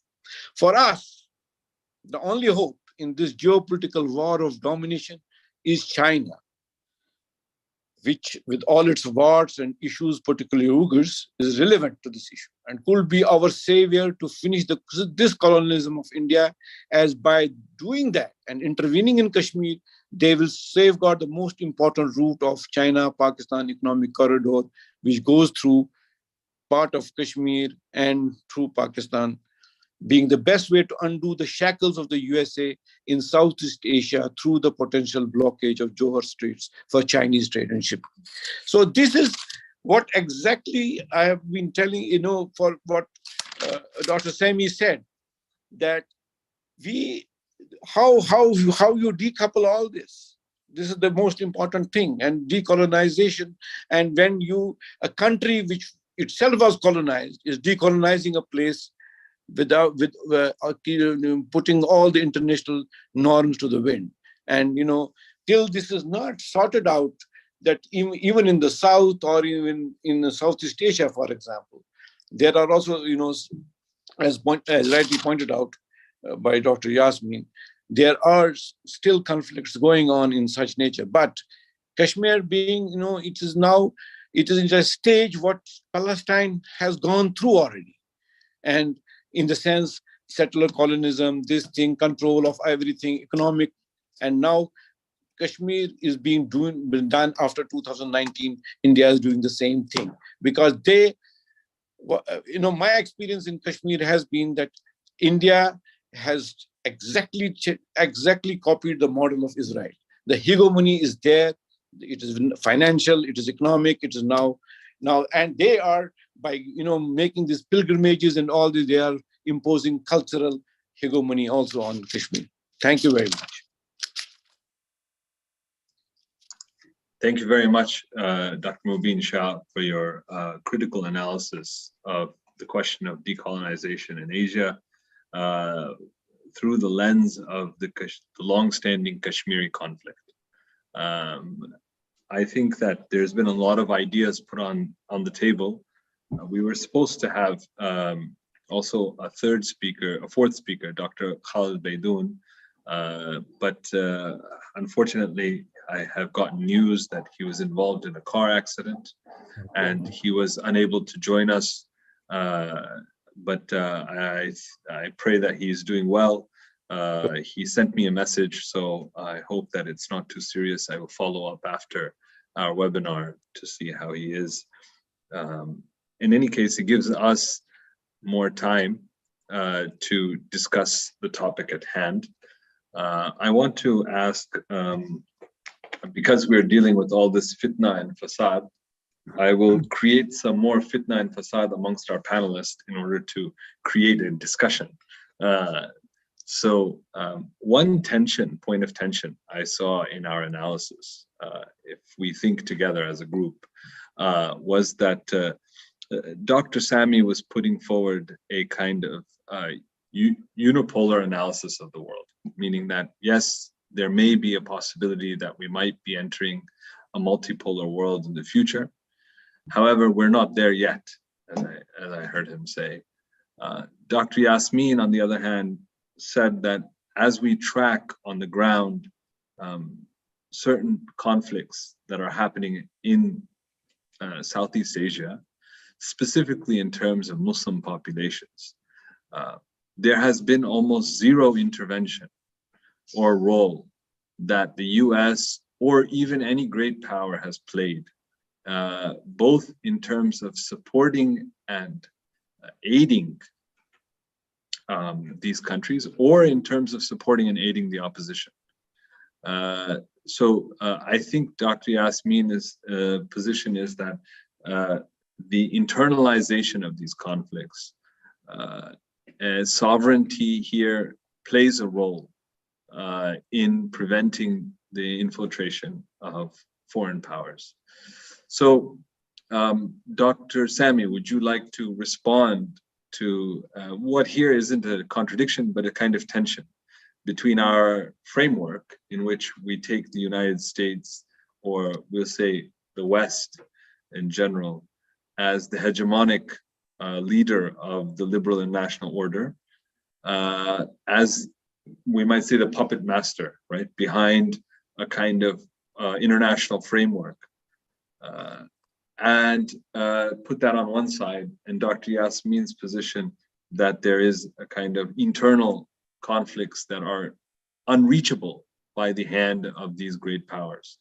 For us, the only hope in this geopolitical war of domination is China, which with all its warts and issues, particularly Uyghurs, is relevant to this issue and could be our savior to finish this colonialism of India, as by doing that and intervening in Kashmir, they will safeguard the most important route of China-Pakistan economic corridor, which goes through part of Kashmir and through Pakistan, being the best way to undo the shackles of the USA in Southeast Asia through the potential blockage of Johor Straits for Chinese trade and shipping. So this is what exactly I have been telling, for what Dr. Sami said, that how you decouple all this. This is the most important thing, and decolonization. And when a country which itself was colonized is decolonizing a place with putting all the international norms to the wind. And, till this is not sorted out, that even in the South or even in Southeast Asia, for example, there are also, as rightly pointed out by Dr. Yasmin, there are still conflicts going on in such nature. But Kashmir being, it is in a stage what Palestine has gone through already. And in the sense, settler colonism, this thing, control of everything, economic, and now Kashmir is been done after 2019. India is doing the same thing because my experience in Kashmir has been that India has exactly copied the model of Israel. The hegemony is there. It is financial, it is economic, it is now, and they are, by making these pilgrimages and all this, they are imposing cultural hegemony also on Kashmir. Thank you very much. Thank you very much, Dr. Mubin Shah, for your critical analysis of the question of decolonization in Asia through the lens of the long-standing Kashmiri conflict. I think that there's been a lot of ideas put on the table. We were supposed to have also a fourth speaker, Dr. Khalid Baidoun, but unfortunately, I have gotten news that he was involved in a car accident and he was unable to join us. But I pray that he's doing well. He sent me a message, so I hope that it's not too serious. I will follow up after our webinar to see how he is. In any case, it gives us more time to discuss the topic at hand. I want to ask, because we're dealing with all this fitna and fasad, I will create some more fitna and fasad amongst our panelists in order to create a discussion. So one point of tension I saw in our analysis, if we think together as a group, was that Dr. Sami was putting forward a kind of unipolar analysis of the world, meaning that, yes, there may be a possibility that we might be entering a multipolar world in the future. However, we're not there yet, as I heard him say. Dr. Yasmin, on the other hand, said that as we track on the ground certain conflicts that are happening in Southeast Asia, specifically in terms of Muslim populations, there has been almost zero intervention or role that the US or even any great power has played, both in terms of supporting and aiding these countries, or in terms of supporting and aiding the opposition. So I think Dr. Yasmin's position is that the internalization of these conflicts, sovereignty here plays a role in preventing the infiltration of foreign powers. So, Dr. Sami, would you like to respond to what here isn't a contradiction, but a kind of tension between our framework in which we take the United States, or we'll say the West in general, as the hegemonic leader of the liberal and national order, as we might say the puppet master, right, behind a kind of international framework, and put that on one side, and Dr. Yasmin's position that there is a kind of internal conflicts that are unreachable by the hand of these great powers.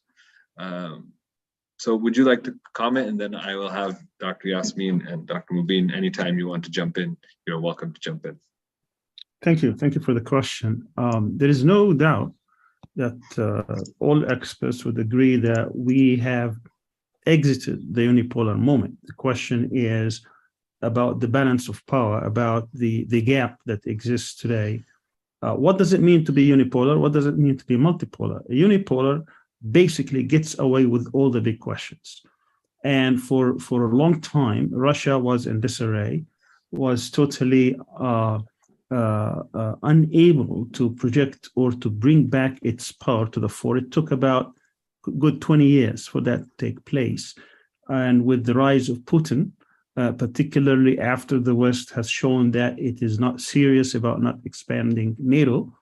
So would you like to comment? And then I will have Dr. Yasmin and Dr. Mubin, anytime you want to jump in, you're welcome to jump in. Thank you. Thank you for the question. There is no doubt that all experts would agree that we have exited the unipolar moment. The question is about the balance of power, about the gap that exists today. What does it mean to be unipolar? What does it mean to be multipolar? A unipolar basically gets away with all the big questions. And for a long time, Russia was in disarray, was totally unable to project or to bring back its power to the fore. It took about a good 20 years for that to take place. And with the rise of Putin, particularly after the West has shown that it is not serious about not expanding NATO,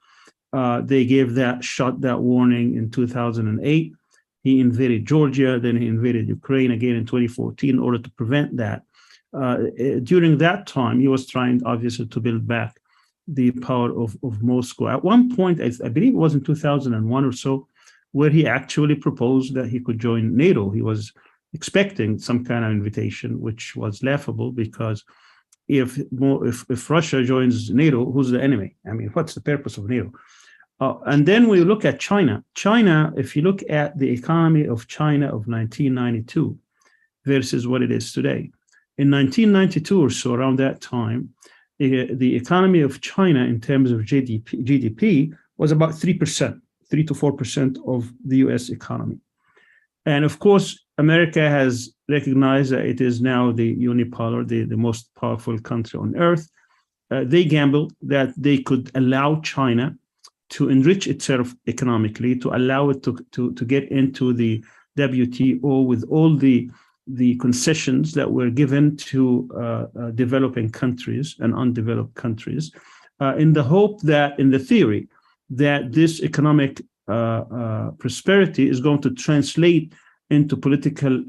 they gave that warning in 2008. He invaded Georgia, then he invaded Ukraine again in 2014 in order to prevent that. During that time, he was trying, obviously, to build back the power of Moscow. At one point, I believe it was in 2001 or so, where he actually proposed that he could join NATO. He was expecting some kind of invitation, which was laughable, because if Russia joins NATO, who's the enemy? I mean, what's the purpose of NATO? And then we look at China. China, if you look at the economy of China of 1992 versus what it is today. In 1992 or so, around that time, the economy of China in terms of GDP was about 3%, 3 to 4% of the US economy. And of course, America has recognized that it is now the unipolar, the most powerful country on earth. They gambled that they could allow China to enrich itself economically, to allow it to get into the WTO with all the concessions that were given to developing countries and undeveloped countries, in the hope that, in the theory, that this economic prosperity is going to translate into political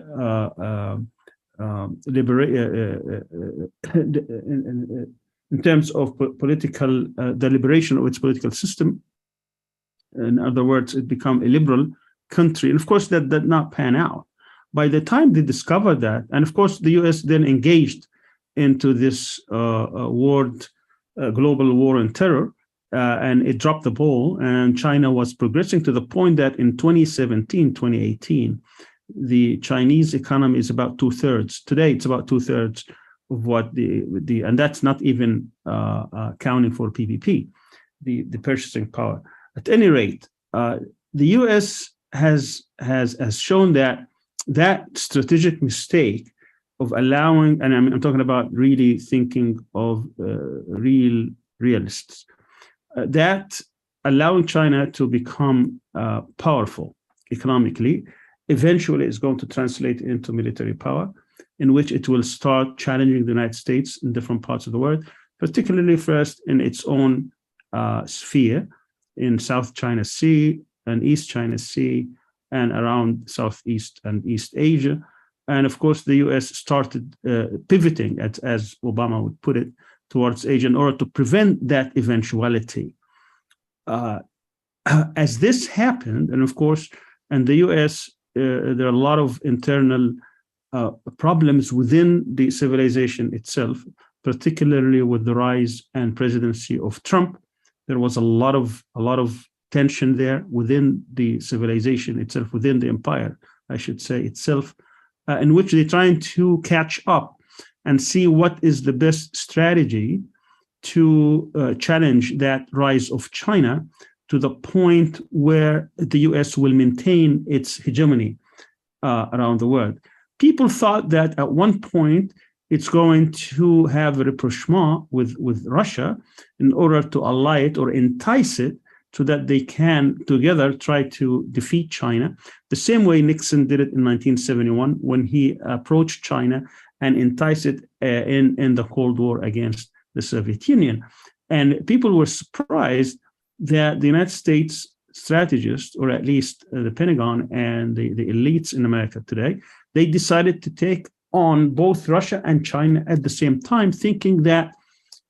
in terms of political the liberation of its political system. In other words, it become a liberal country. And of course, that did not pan out. By the time they discovered that, and of course, the US then engaged into this global war on terror, and it dropped the ball, and China was progressing to the point that in 2017, 2018, the Chinese economy is about 2/3. Today, it's about 2/3 of what and that's not even counting for PPP, the purchasing power. At any rate, the U.S. has shown that strategic mistake of allowing, and I'm talking about really thinking of realists, that allowing China to become powerful economically eventually is going to translate into military power, in which it will start challenging the United States in different parts of the world, particularly first in its own sphere, in South China Sea and East China Sea, and around Southeast and East Asia. And of course, the US started pivoting, as Obama would put it, towards Asia in order to prevent that eventuality. As this happened, and of course, in the US, there are a lot of internal problems within the civilization itself, particularly with the rise and presidency of Trump. There was a lot of tension there within the civilization itself, within the empire, I should say, itself, in which they're trying to catch up and see what is the best strategy to challenge that rise of China to the point where the US will maintain its hegemony around the world. People thought that at one point it's going to have a rapprochement with Russia in order to ally it or entice it so that they can together try to defeat China, the same way Nixon did it in 1971 when he approached China and enticed it in the Cold War against the Soviet Union. And people were surprised that the United States strategists, or at least the Pentagon and the elites in America today, they decided to take on both Russia and China at the same time, thinking that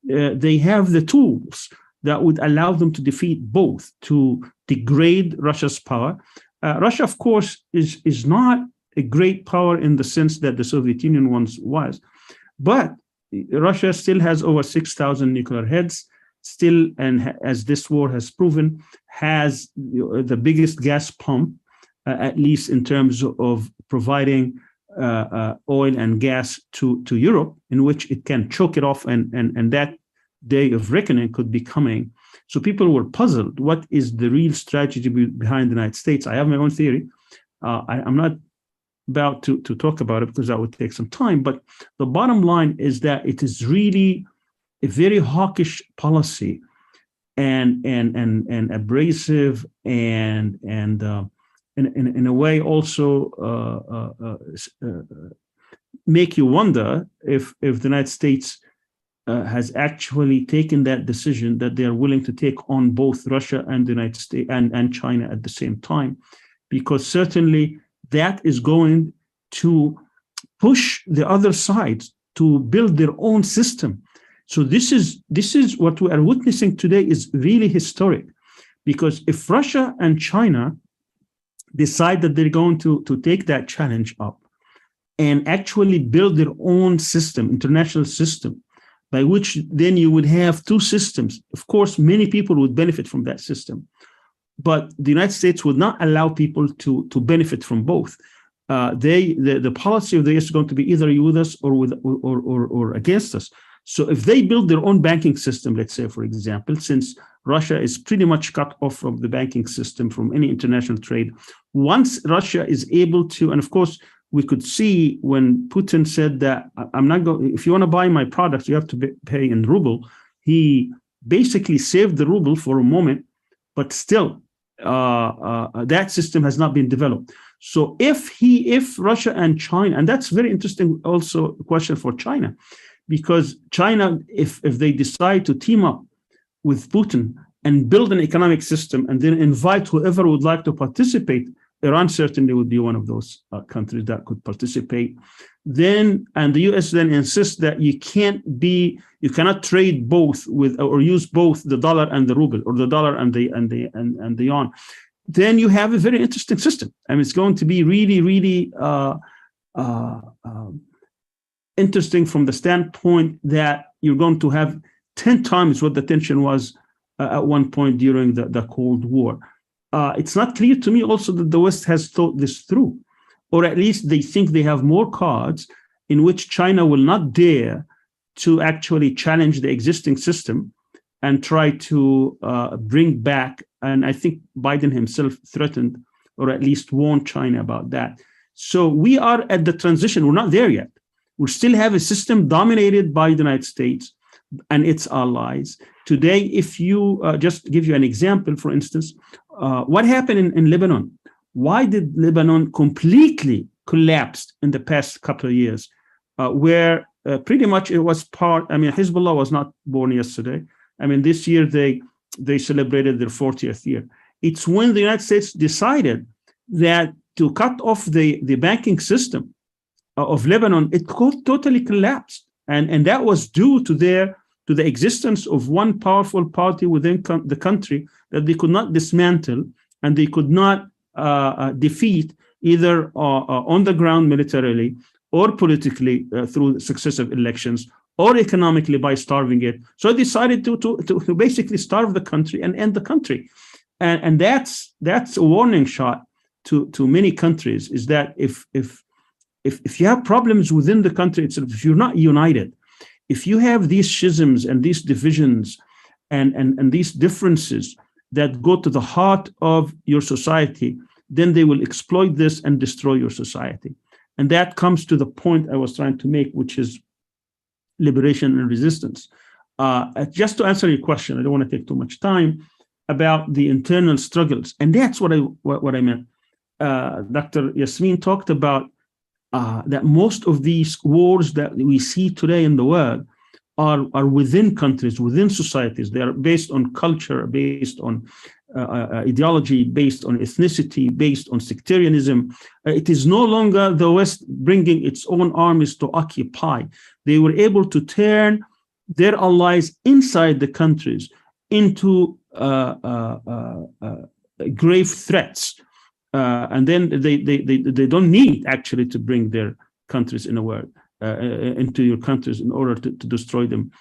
they have the tools that would allow them to defeat both, to degrade Russia's power. Russia, of course, is not a great power in the sense that the Soviet Union once was, but Russia still has over 6,000 nuclear heads, still, and as this war has proven, has the biggest gas pump, at least in terms of providing oil and gas to Europe, in which it can choke it off, and that day of reckoning could be coming. So people were puzzled. What is the real strategy behind the United States? I have my own theory. I'm not about to talk about it because that would take some time, but the bottom line is that it is really a very hawkish policy and abrasive and in a way also make you wonder if the United States has actually taken that decision that they are willing to take on both Russia and the United States and China at the same time, because certainly that is going to push the other side to build their own system. So this is what we are witnessing today is really historic, because if Russia and China decide that they're going to take that challenge up and actually build their own system, international system, by which then you would have two systems. Of course, many people would benefit from that system, but the United States would not allow people to benefit from both. The policy of the US is going to be either with us or against us. So if they build their own banking system, let's say, for example, since Russia is pretty much cut off from the banking system, from any international trade, once Russia is able to, and of course, we could see when Putin said that I'm not going, if you want to buy my products, you have to pay in ruble. He basically saved the ruble for a moment, but still that system has not been developed. So if Russia and China, and that's very interesting also a question for China, because China, if they decide to team up with Putin and build an economic system and then invite whoever would like to participate, Iran certainly would be one of those countries that could participate. Then, and the US then insists that you cannot trade both with or use both the dollar and the ruble, or the dollar and the yuan. Then you have a very interesting system. I mean, it's going to be really, really interesting from the standpoint that you're going to have 10 times what the tension was at one point during the Cold War. It's not clear to me also that the West has thought this through. or at least they think they have more cards in which China will not dare to actually challenge the existing system and try to bring back, and I think Biden himself threatened or at least warned China about that. So we are at the transition. We're not there yet. We still have a system dominated by the United States and its allies. Today, if you just give you an example, for instance, what happened in Lebanon? Why did Lebanon completely collapse in the past couple of years, where pretty much it was Hezbollah was not born yesterday. This year they celebrated their 40th year. It's when the United States decided that to cut off the banking system of Lebanon, it totally collapsed. And that was due to the existence of one powerful party within the country that they could not dismantle and they could not defeat either on the ground militarily or politically through successive elections or economically by starving it. So they decided to basically starve the country and end the country. And that's a warning shot to many countries, is that if you have problems within the country itself, if you're not united, if you have these schisms and these divisions and these differences that go to the heart of your society, then they will exploit this and destroy your society. And that comes to the point I was trying to make, which is liberation and resistance. Just to answer your question, I don't want to take too much time, about the internal struggles. And that's what I meant. Dr. Yasmin talked about that most of these wars that we see today in the world are within countries, within societies. They are based on culture, based on ideology, based on ethnicity, based on sectarianism. It is no longer the West bringing its own armies to occupy. They were able to turn their allies inside the countries into grave threats. And then they don't need actually to bring their countries into your countries in order to destroy them.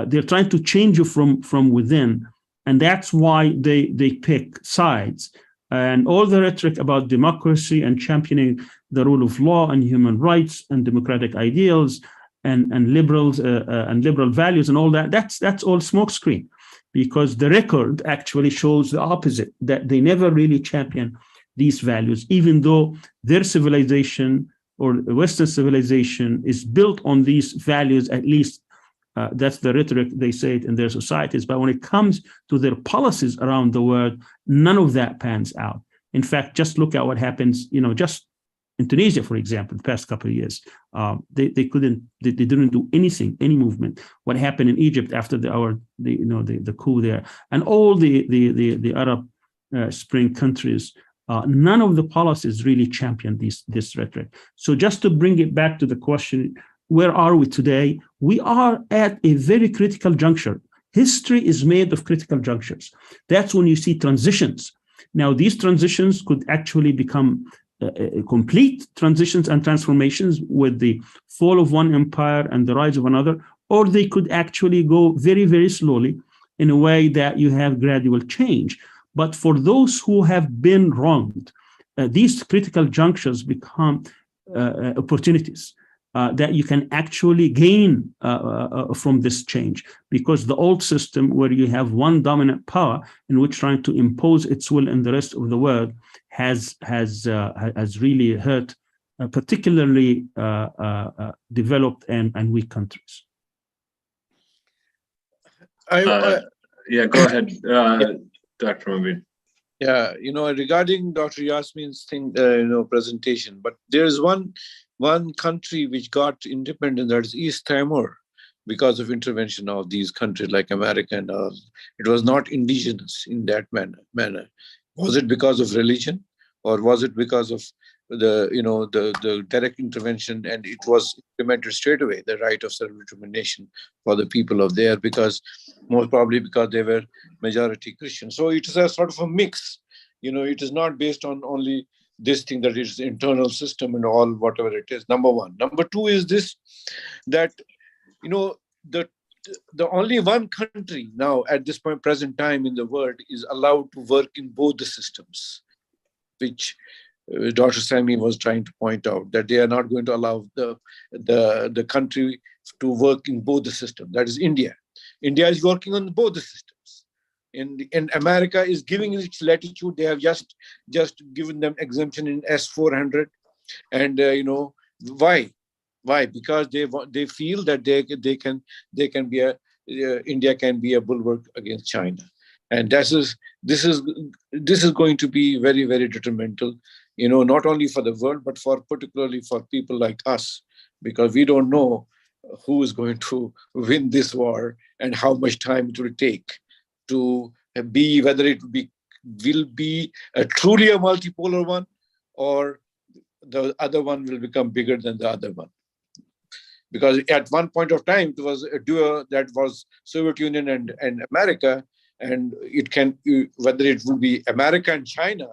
They're trying to change you from within. And that's why they pick sides. And all the rhetoric about democracy and championing the rule of law and human rights and democratic ideals and liberals and liberal values and all that, that's all smokescreen, because the record actually shows the opposite, that they never really champion these values, even though their civilization or Western civilization is built on these values, at least that's the rhetoric, they say it in their societies. But when it comes to their policies around the world, none of that pans out. In fact, just look at what happens, just in Tunisia, for example, the past couple of years, they didn't do anything, any movement. What happened in Egypt after the coup there, and all the Arab Spring countries, none of the policies really championed this rhetoric. So just to bring it back to the question, where are we today? We are at a very critical juncture. History is made of critical junctures. That's when you see transitions. Now, these transitions could actually become complete transitions and transformations with the fall of one empire and the rise of another, or they could actually go very, very slowly in a way that you have gradual change. But for those who have been wronged, these critical junctures become opportunities that you can actually gain from this change, because the old system where you have one dominant power in which trying to impose its will in the rest of the world has really hurt particularly developed and weak countries. Yeah, go ahead, Dr. Mubin. Yeah, regarding Dr. Yasmin's presentation, but there's one country which got independent, that is East Timor, because of intervention of these countries like America and all. It was not indigenous in that manner. Was it because of religion, or was it because of the direct intervention, and it was implemented straight away, the right of self-determination for the people of there, because most probably because they were majority Christian. So it is a sort of a mix. It is not based on only this thing that is internal system and all, whatever it is, number one. Number two is this, that, the only one country now at this present time in the world is allowed to work in both the systems, which Dr. Sami was trying to point out, that they are not going to allow the country to work in both the systems. That is India. India is working on both the systems. And America is giving its latitude. They have just given them exemption in S-400. And why? Why? Because they feel that they can be India can be a bulwark against China. And this is going to be very, very detrimental, not only for the world, but particularly for people like us, because we don't know who is going to win this war and how much time it will take to be, whether it will be truly a multipolar one, or the other one will become bigger than the other one. Because at one point of time, it was a duo that was Soviet Union and America, and whether it will be America and China,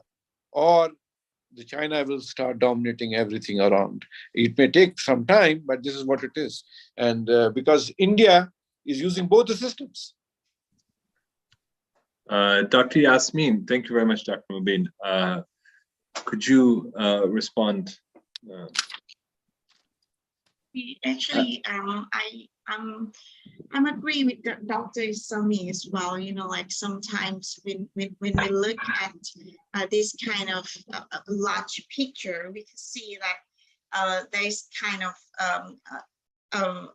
or the China will start dominating everything around. It may take some time, but this is what it is. And because India is using both the systems. Dr. Yasmin, thank you very much, Dr. Mubin. Could you respond? Actually, I'm agree with Dr. Sami as well. Like sometimes when we look at this kind of large picture, we can see that there's kind of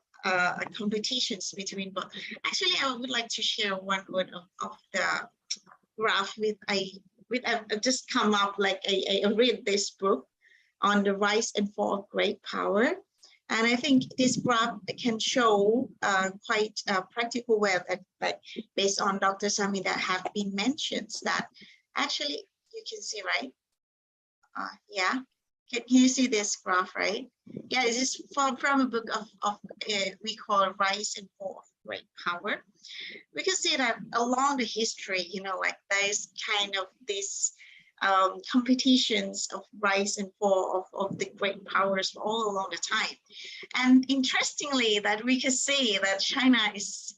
competitions between both. Actually, I would like to share one word of the graph I've just come up, like I read this book on the rise and fall of great power. And I think this graph can show quite a practical way that based on Dr. Sami that have been mentioned, that actually you can see, right? Yeah, can you see this graph, right? Yeah, this is from a book of we call Rise and Fall of Great Power. We can see that along the history, like there's kind of this competitions of rise and fall of the great powers all along the time. And interestingly, that we can see that China is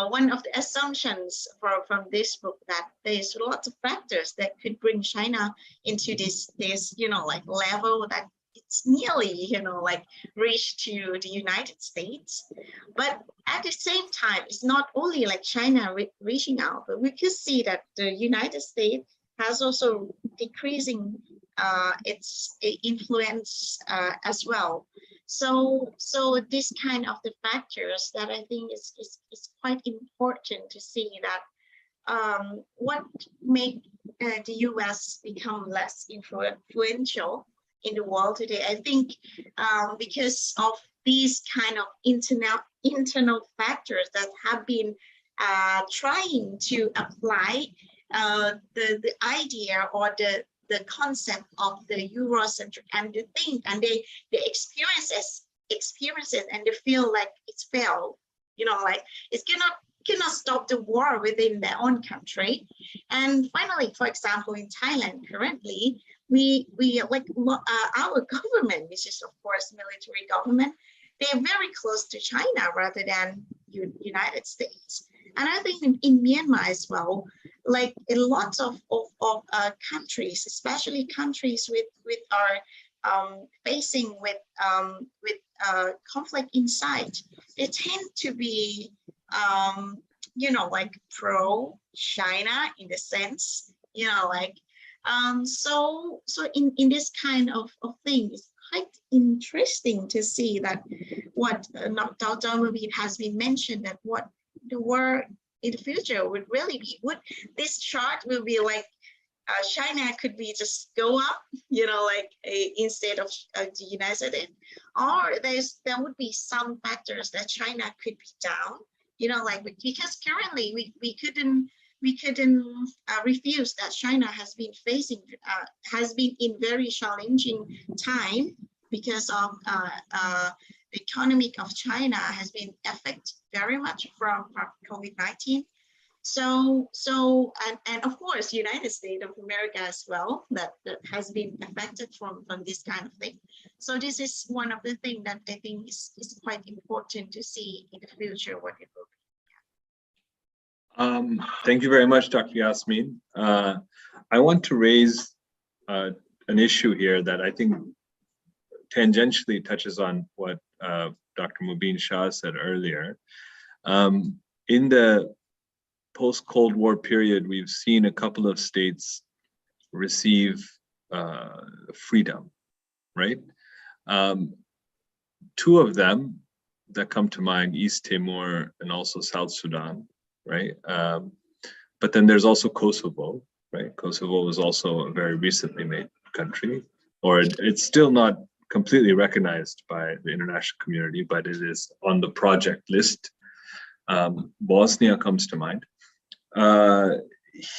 one of the assumptions from this book, that there's lots of factors that could bring China into this level that it's nearly reached to the United States. But at the same time, it's not only like China reaching out, but we could see that the United States has also decreasing its influence as well. So this kind of the factors that I think is quite important to see that what make the US become less influential in the world today. I think because of these kind of internal factors that have been trying to apply the idea or the concept of the Eurocentric and the thing, and they experience it and they feel like it's failed, like it's cannot stop the war within their own country. And finally, for example, in Thailand currently, we our government, which is of course military government, they're very close to China rather than United States. And I think in Myanmar as well, like a lot of countries, especially countries with are facing with conflict inside, they tend to be like pro China in the sense, so in this kind of thing, it's quite interesting to see that what Dr. Mubin has been mentioned, that what the world in the future would really be, this chart will be like China could be just go up, instead of the United States, or there would be some factors that China could be down, because currently we couldn't refuse that China has been in very challenging time because of the economy of China has been affected very much from COVID-19. So and of course United States of America as well, that has been affected from this kind of thing. So this is one of the things that I think is quite important to see in the future what it will be. Thank you very much, Dr. Yasmin. I want to raise an issue here that I think tangentially touches on what Dr. Mubin Shah said earlier. In the post-Cold War period, we've seen a couple of states receive freedom, right? Two of them that come to mind, East Timor and also South Sudan, right? But then there's also Kosovo, right? Kosovo was also a very recently made country, or it's still not completely recognized by the international community, but it is on the project list. Bosnia comes to mind.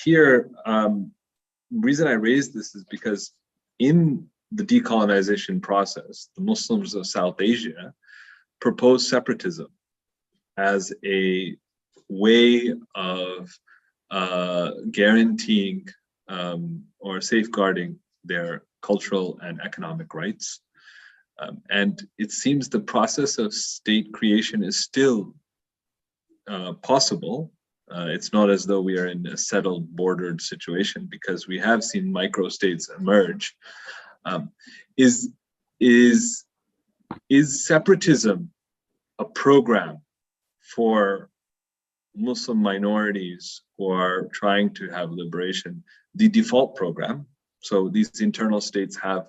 Here, reason I raise this is because in the decolonization process, the Muslims of South Asia proposed separatism as a way of guaranteeing or safeguarding their cultural and economic rights. And it seems the process of state creation is still possible. It's not as though we are in a settled, bordered situation, because we have seen micro-states emerge. Is separatism a program for Muslim minorities who are trying to have liberation, the default program? So these internal states have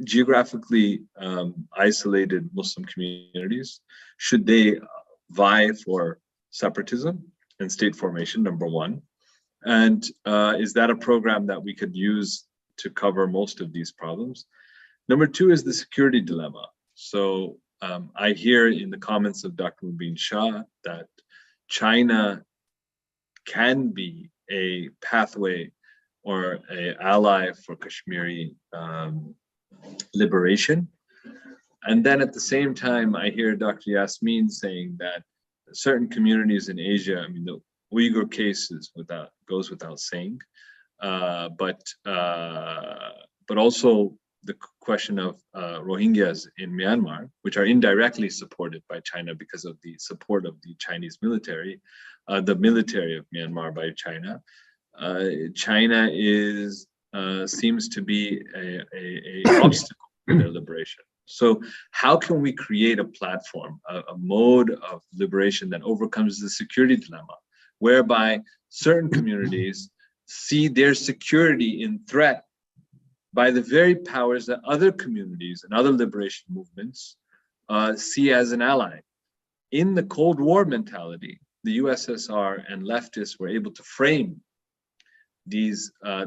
geographically isolated Muslim communities. Should they vie for separatism and state formation, number one? And is that a program that we could use to cover most of these problems? Number two is the security dilemma. So I hear in the comments of Dr. Mubin Shah that China can be a pathway or an ally for Kashmiri liberation. And then at the same time, I hear Dr. Yasmin saying that certain communities in Asia, I mean, the Uyghur case goes without saying, but also the question of Rohingyas in Myanmar, which are indirectly supported by China because of the support of the Chinese military, the military of Myanmar by China. China seems to be a obstacle to their liberation. So how can we create a platform, a mode of liberation that overcomes the security dilemma, whereby certain communities see their security in threat by the very powers that other communities and other liberation movements see as an ally? In the Cold War mentality, the USSR and leftists were able to frame the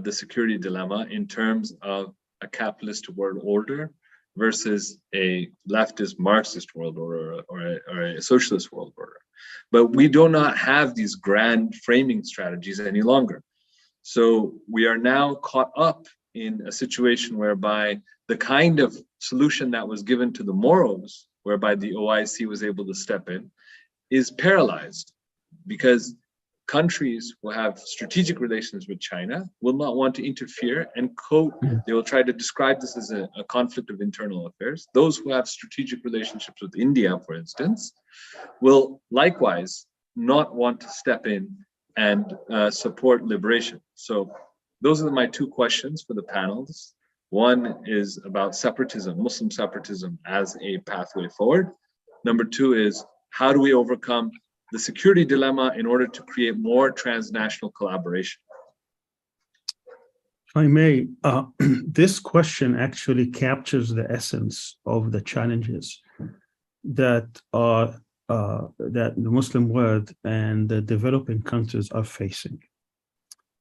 security dilemma in terms of a capitalist world order versus a leftist Marxist world order or a socialist world order. But we do not have these grand framing strategies any longer. So we are now caught up in a situation whereby the kind of solution that was given to the Moros, whereby the OIC was able to step in, is paralyzed, because countries who have strategic relations with China will not want to interfere and they will try to describe this as a conflict of internal affairs. Those who have strategic relationships with India, for instance, will likewise not want to step in and support liberation. So those are my two questions for the panels. One is about separatism, Muslim separatism as a pathway forward. Number two is, how do we overcome the security dilemma in order to create more transnational collaboration? If I may, this question actually captures the essence of the challenges that that the Muslim world and the developing countries are facing.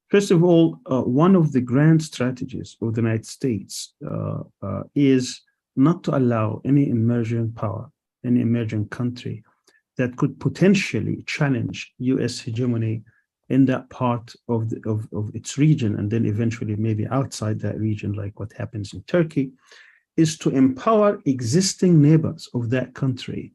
First of all, one of the grand strategies of the United States is not to allow any emerging power, any emerging country that could potentially challenge U.S. hegemony in that part of its region, and then eventually maybe outside that region, like what happens in Turkey, is to empower existing neighbors of that country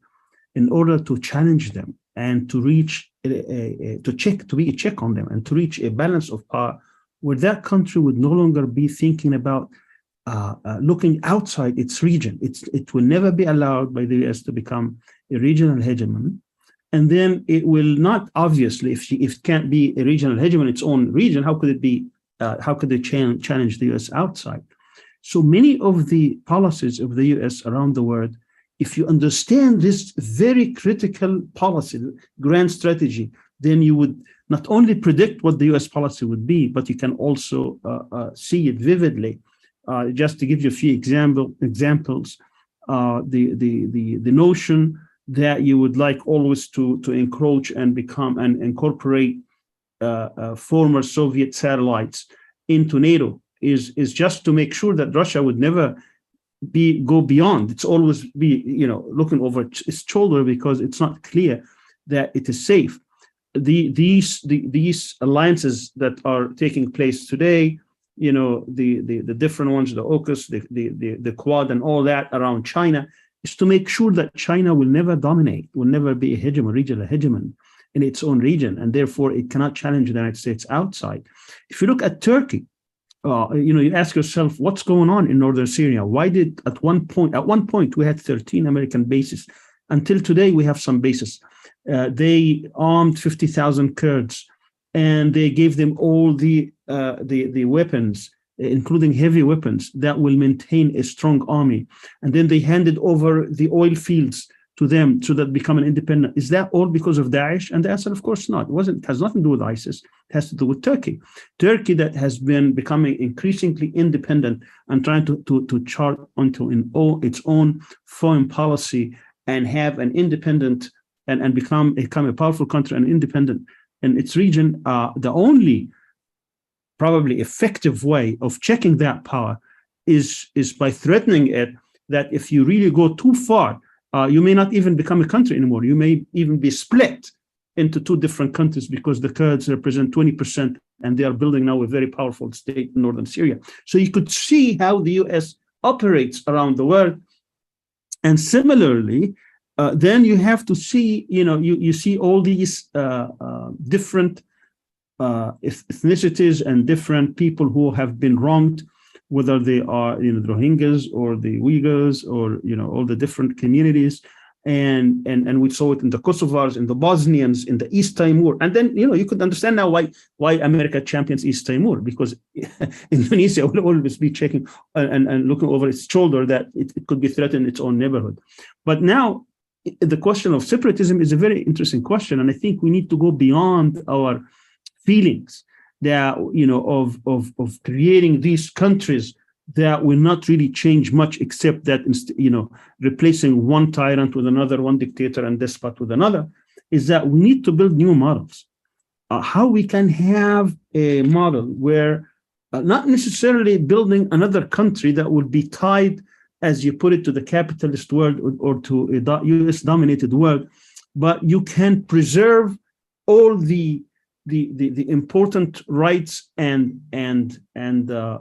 in order to challenge them and to reach to be a check on them and to reach a balance of power where that country would no longer be thinking about looking outside its region. It will never be allowed by the US to become a regional hegemon. And then it will not, obviously, if it can't be a regional hegemon in its own region, how could it be how could they challenge the US outside? So many of the policies of the US around the world, if you understand this very critical policy, grand strategy, then you would not only predict what the US policy would be, but you can also see it vividly. Just to give you a few examples, the notion that you would like always to encroach and become and incorporate former Soviet satellites into NATO is just to make sure that Russia would never go beyond. It's always be looking over its shoulder because it's not clear that it is safe. These alliances that are taking place today, the different ones, the AUKUS, the Quad, and all that around China, is to make sure that China will never dominate, will never be a regional hegemon in its own region, and therefore it cannot challenge the United States outside. If you look at Turkey, you ask yourself, what's going on in northern Syria? Why did at one point we had 13 American bases? Until today, we have some bases. They armed 50,000 Kurds, and they gave them all the weapons, including heavy weapons, that will maintain a strong army. And then they handed over the oil fields to them so that become an independent. Is that all because of Daesh? And the answer, of course, not. It has nothing to do with ISIS. It has to do with Turkey. Turkey that has been becoming increasingly independent and trying to chart onto its own foreign policy and have an independent and become a powerful country and independent in its region. The only probably effective way of checking that power is by threatening it, that if you really go too far, you may not even become a country anymore. You may even be split into two different countries because the Kurds represent 20% and they are building now a very powerful state in northern Syria. So you could see how the US operates around the world. And similarly, then you have to see, you see all these different ethnicities and different people who have been wronged, whether they are the Rohingyas or the Uyghurs or all the different communities, and we saw it in the Kosovars, in the Bosnians, in the East Timor, and then you could understand now why America champions East Timor, because Indonesia will always be checking and looking over its shoulder that it could be threatened in its own neighborhood. But now the question of separatism is a very interesting question, and I think we need to go beyond our feelings that of creating these countries that will not really change much, except that replacing one tyrant with another, one dictator and despot with another, is that we need to build new models. How we can have a model where not necessarily building another country that would be tied, as you put it, to the capitalist world or to a US dominated world, but you can preserve all the important rights and the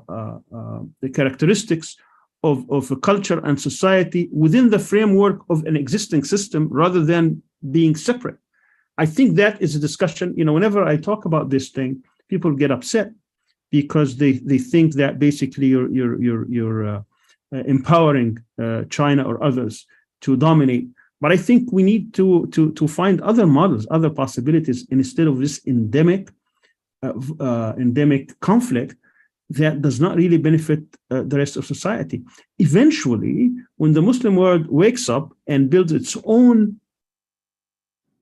characteristics of a culture and society within the framework of an existing system rather than being separate. I think that is a discussion, whenever I talk about this thing, people get upset because they think that basically you're empowering China or others to dominate. But I think we need to find other models, other possibilities, instead of this endemic conflict that does not really benefit the rest of society. Eventually, when the Muslim world wakes up and builds its own,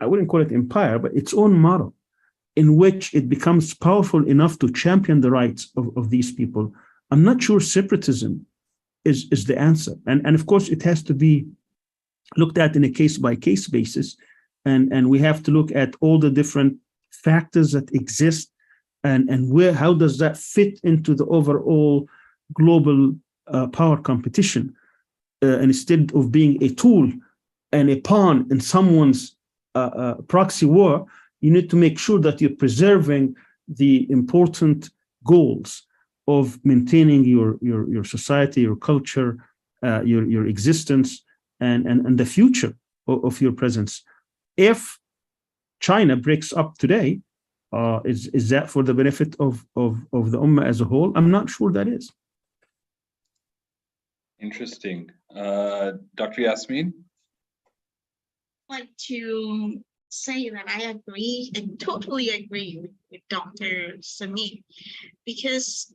I wouldn't call it empire, but its own model, in which it becomes powerful enough to champion the rights of these people, I'm not sure separatism is the answer. And of course, it has to be looked at in a case-by-case basis, and we have to look at all the different factors that exist and how does that fit into the overall global power competition, and instead of being a tool and a pawn in someone's proxy war, you need to make sure that you're preserving the important goals of maintaining your society, your culture, your existence, and the future of your presence. If China breaks up today, is that for the benefit of the Ummah as a whole? I'm not sure that is. Interesting. Dr. Yasmin? I'd like to say that I agree and totally agree with Dr. Sami, because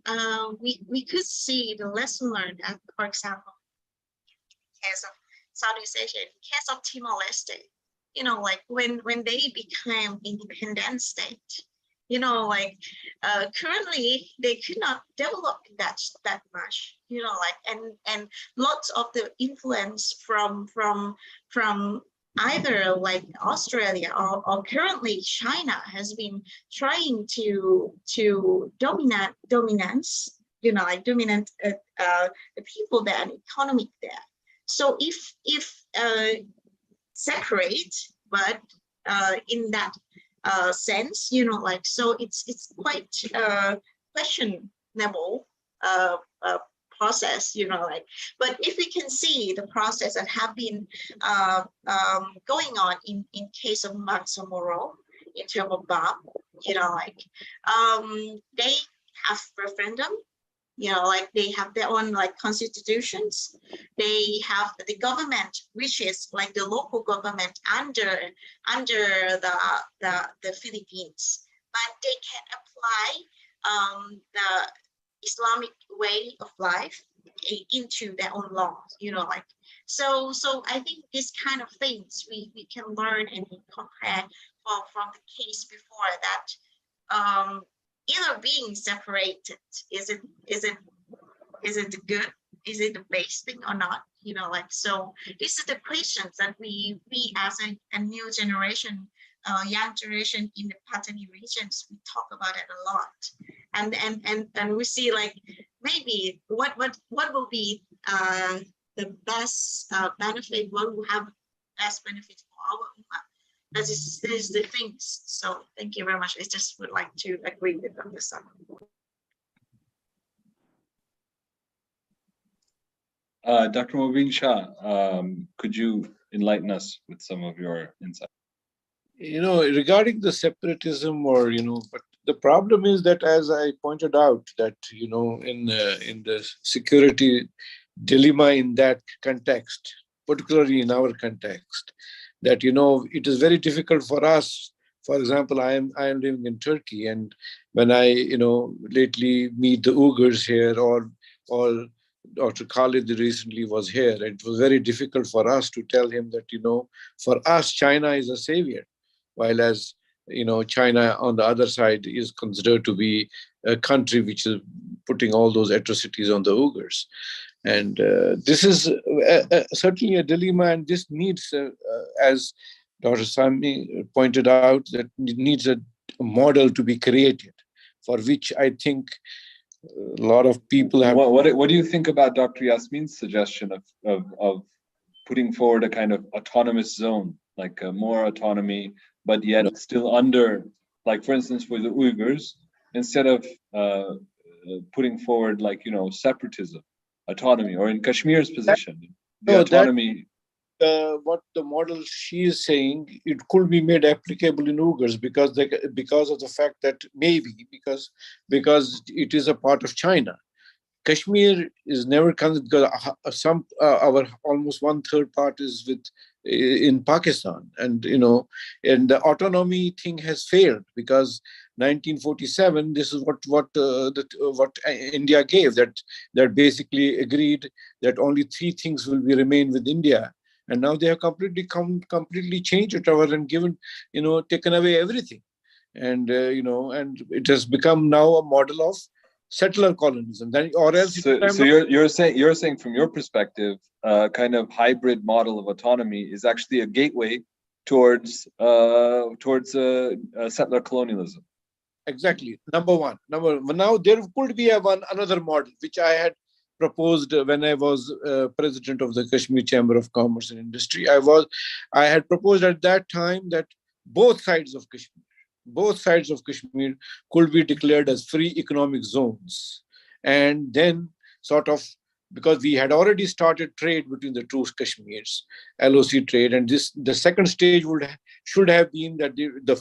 we could see the lesson learned, for example, case of Southeast Asia, in case of Timor-Leste, like when they became independent state, currently they could not develop that much, and lots of the influence from either like Australia or currently China has been trying to dominate the people there and economic there. So if separate, but in that sense, so it's quite questionable process, but if we can see the process that have been going on in case of Bangsamoro in terms of BAP, they have referendum, they have their own constitutions. They have the government, which is like the local government under the Philippines, but they can apply the Islamic way of life into their own laws, so I think these kind of things we can learn and compare from the case before that. Either being separated, is it good? Is it the best thing or not? So these are the questions that we as a new generation, young generation in the Patani regions, we talk about it a lot, and we see maybe what will be the best benefit, what will have best benefit for our ummah. That is the things. So thank you very much. I just would like to agree with Dr. Sam. Dr. Mobeen Shah, could you enlighten us with some of your insights? Regarding the separatism, but the problem is that, as I pointed out, that in the security dilemma in that context, particularly in our context, that it is very difficult for us. For example, I am living in Turkey, and when I lately meet the Uyghurs here, or Dr. Khalid recently was here, it was very difficult for us to tell him that for us China is a savior, while as China on the other side is considered to be a country which is putting all those atrocities on the Uyghurs. And this is certainly a dilemma, and this needs, as Dr. Sami pointed out, that it needs a model to be created, for which I think a lot of people have. What do you think about Dr. Yasmin's suggestion of putting forward a kind of autonomous zone, like more autonomy, but yet still under, like for instance, for the Uyghurs, instead of putting forward separatism, autonomy, or in Kashmir's position, autonomy. What the model she is saying, it could be made applicable in Uyghurs because of the fact that because it is a part of China. Kashmir is never considered, because our almost 1/3 part is in Pakistan, and the autonomy thing has failed, because 1947, this is what India gave, that basically agreed that only 3 things will remain with India, and now they have completely changed it over and given taken away everything, and and it has become now a model of settler colonialism. Then, or else. So you're saying from your perspective, kind of hybrid model of autonomy is actually a gateway towards settler colonialism. Exactly. Number one. Now there could be another model which I had proposed when I was president of the Kashmir Chamber of Commerce and Industry. I had proposed at that time that both sides of Kashmir could be declared as free economic zones, and then sort of, because we had already started trade between the two Kashmirs, LOC trade, and the second stage should have been that the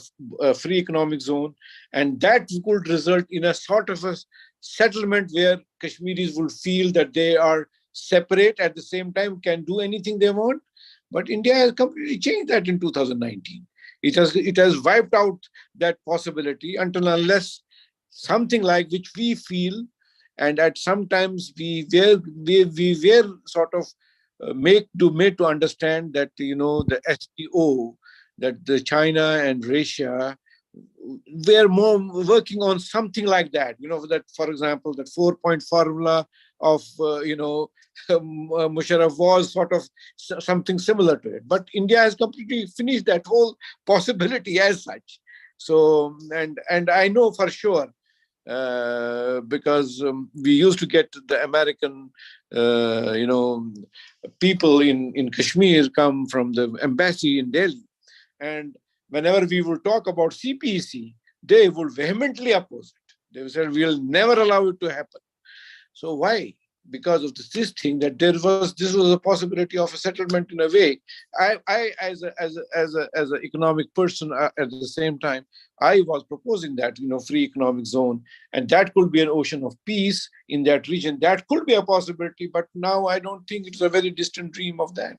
free economic zone, and that could result in a sort of a settlement where Kashmiris will feel that they are separate, at the same time can do anything they want. But India has completely changed that in 2019. It has wiped out that possibility until unless something like which we feel, and at sometimes we were sort of made to understand that the STO, that the China and Russia were more working on something like that. That, for example, that 4-point formula of Musharraf was sort of something similar to it. But India has completely finished that whole possibility as such. So, and I know for sure, because we used to get the American, people in Kashmir come from the embassy in Delhi. And whenever we will talk about CPEC, they would vehemently oppose it. They said, we'll never allow it to happen. So why? Because of this thing that this was a possibility of a settlement in a way. I as an economic person, at the same time, I was proposing that free economic zone, and that could be an ocean of peace in that region. That could be a possibility, but now I don't think it's a very distant dream of that.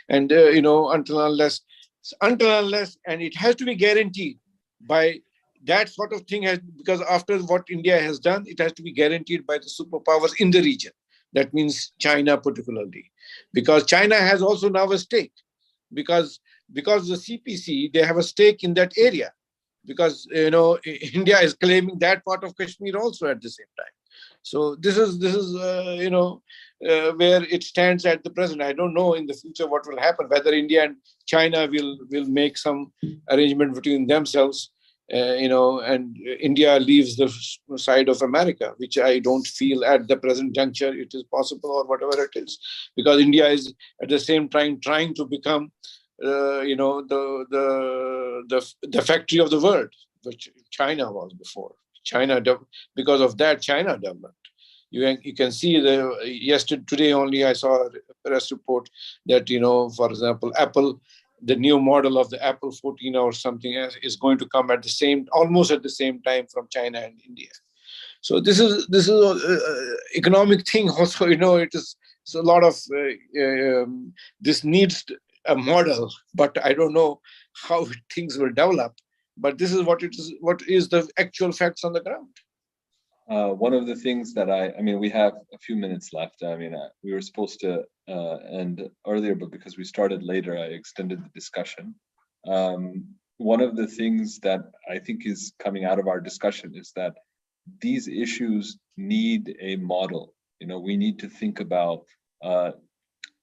And until unless, and it has to be guaranteed by that sort of thing, because after what India has done, it has to be guaranteed by the superpowers in the region. That means China particularly, because China has also now a stake, because the CPC, they have a stake in that area, because India is claiming that part of Kashmir also at the same time. So this is where it stands at the present. I don't know in the future what will happen, whether India and China will make some arrangement between themselves. And India leaves the side of America, which I don't feel at the present juncture it is possible, or whatever it is, because India is at the same time trying to become, the factory of the world, which China was before. Because of that, China developed. You can see today only I saw a press report that for example, Apple, the new model of the Apple 14 or something is going to come almost at the same time from China and India. So this is economic thing also. It is a lot of this needs a model, but I don't know how things will develop. But this is what it is. What is the actual facts on the ground? One of the things that we have a few minutes left. We were supposed to end earlier, but because we started later, I extended the discussion. One of the things that I think is coming out of our discussion is that these issues need a model. We need to think about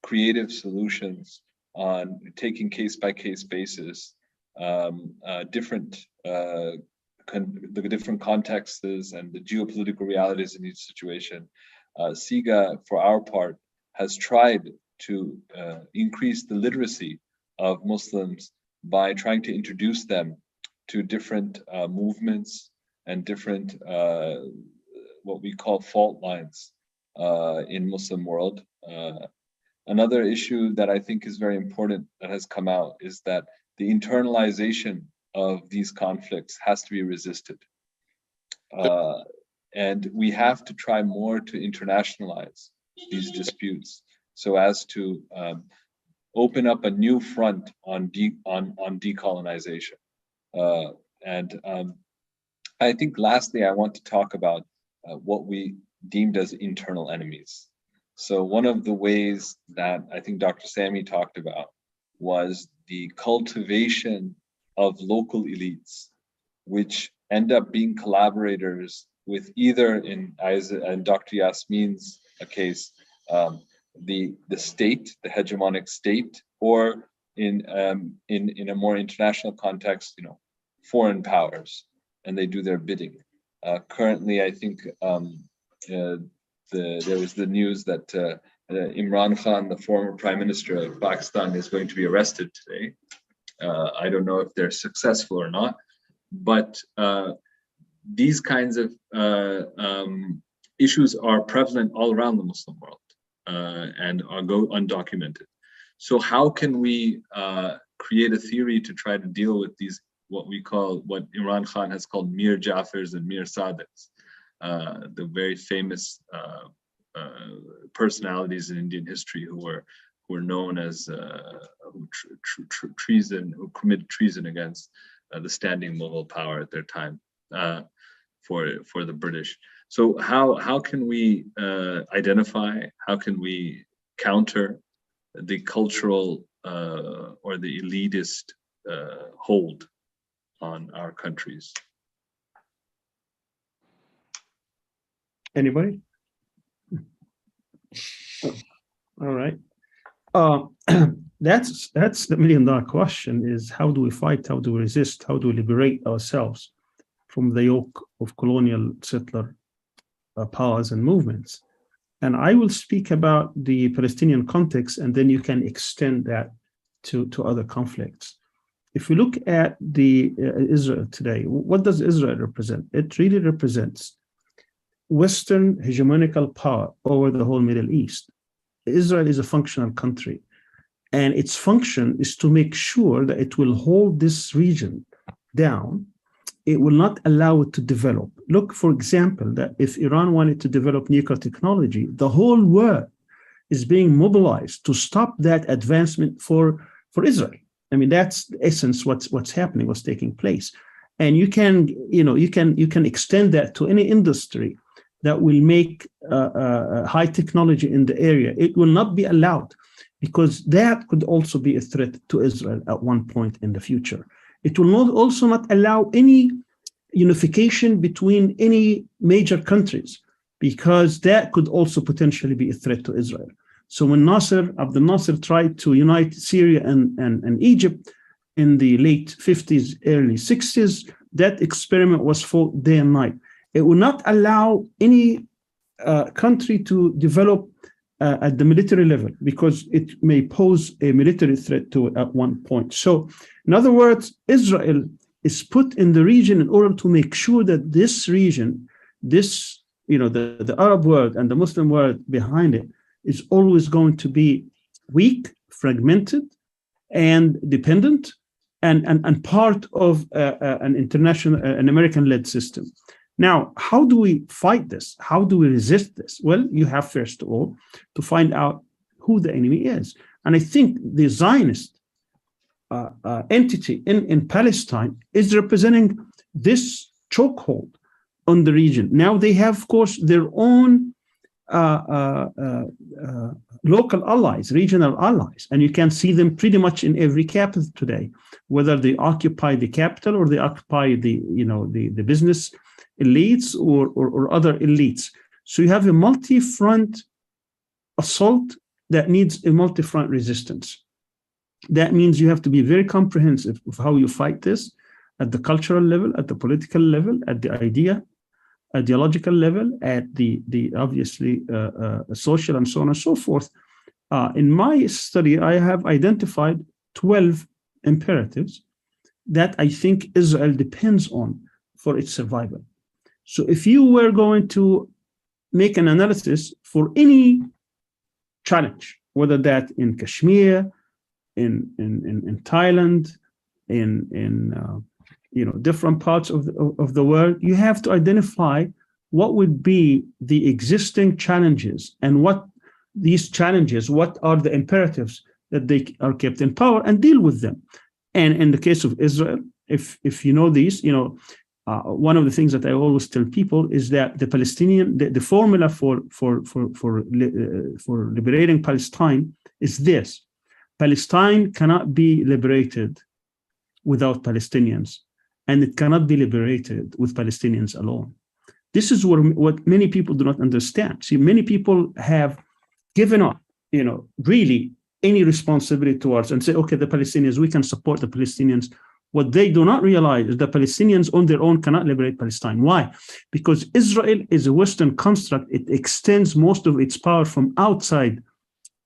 creative solutions on taking case-by-case basis, different the different contexts and the geopolitical realities in each situation. CIGA, for our part, has tried to increase the literacy of Muslims by trying to introduce them to different movements and different what we call fault lines in Muslim world. Another issue that I think is very important that has come out is that the internalization of these conflicts has to be resisted. And we have to try more to internationalize these disputes so as to open up a new front on decolonization. I think lastly, I want to talk about what we deemed as internal enemies. So one of the ways that I think Dr. Sami talked about was the cultivation of local elites, which end up being collaborators with either in Dr. Yasmin's case, the state, the hegemonic state, or in a more international context, foreign powers, and they do their bidding. Currently, I think there was the news that Imran Khan, the former Prime Minister of Pakistan, is going to be arrested today. I don't know if they're successful or not, but these kinds of issues are prevalent all around the Muslim world and go undocumented. So how can we create a theory to try to deal with these, what Imran Khan has called Mir Jafars and Mir Sadiqs, the very famous personalities in Indian history who were known as who committed treason against the standing Mughal power at their time for the British. So how can we identify, how can we counter the cultural or the elitist hold on our countries? Anybody? All right. That's the $1 million question, is how do we fight? How do we resist? How do we liberate ourselves from the yoke of colonial settler powers and movements? And I will speak about the Palestinian context, and then you can extend that to other conflicts. If we look at the Israel today, what does Israel represent? It really represents Western hegemonical power over the whole Middle East. Israel is a functional country, and its function is to make sure that it will hold this region down. It will not allow it to develop. Look, for example, that if Iran wanted to develop nuclear technology, the whole world is being mobilized to stop that advancement for Israel. I mean, that's the essence what's happening, what's taking place. And you can extend that to any industry that will make high technology in the area. It will not be allowed, because that could also be a threat to Israel at one point in the future. It will also not allow any unification between any major countries, because that could also potentially be a threat to Israel. So when Abdel Nasser tried to unite Syria and Egypt in the late 50s, early 60s, that experiment was fought day and night. It will not allow any country to develop at the military level, because it may pose a military threat to it at one point. So, in other words, Israel is put in the region in order to make sure that this region, the Arab world and the Muslim world behind it, is always going to be weak, fragmented, and dependent, and part of an international, an American-led system. Now, how do we fight this? How do we resist this? Well, you have, first of all, to find out who the enemy is. And I think the Zionist entity in Palestine is representing this chokehold on the region. Now, they have, of course, their own local allies, regional allies, and you can see them pretty much in every capital today, whether they occupy the capital or they occupy the business elites or other elites. So you have a multi-front assault that needs a multi-front resistance. That means you have to be very comprehensive of how you fight this at the cultural level, at the political level, at the ideological level, at the obviously social, and so on and so forth. In my study, I have identified 12 imperatives that I think Israel depends on for its survival. So if you were going to make an analysis for any challenge, whether that in Kashmir, in Thailand, in different parts of the world, you have to identify what would be the existing challenges, and what are the imperatives that they are kept in power, and deal with them. And in the case of Israel, if you know these, one of the things that I always tell people is that the formula for liberating Palestine is this: Palestine cannot be liberated without Palestinians, and it cannot be liberated with Palestinians alone. This is what many people do not understand. See, many people have given up, really any responsibility towards, and say, okay, the Palestinians, we can support the Palestinians. What they do not realize is that Palestinians on their own cannot liberate Palestine. Why? Because Israel is a Western construct. It extends most of its power from outside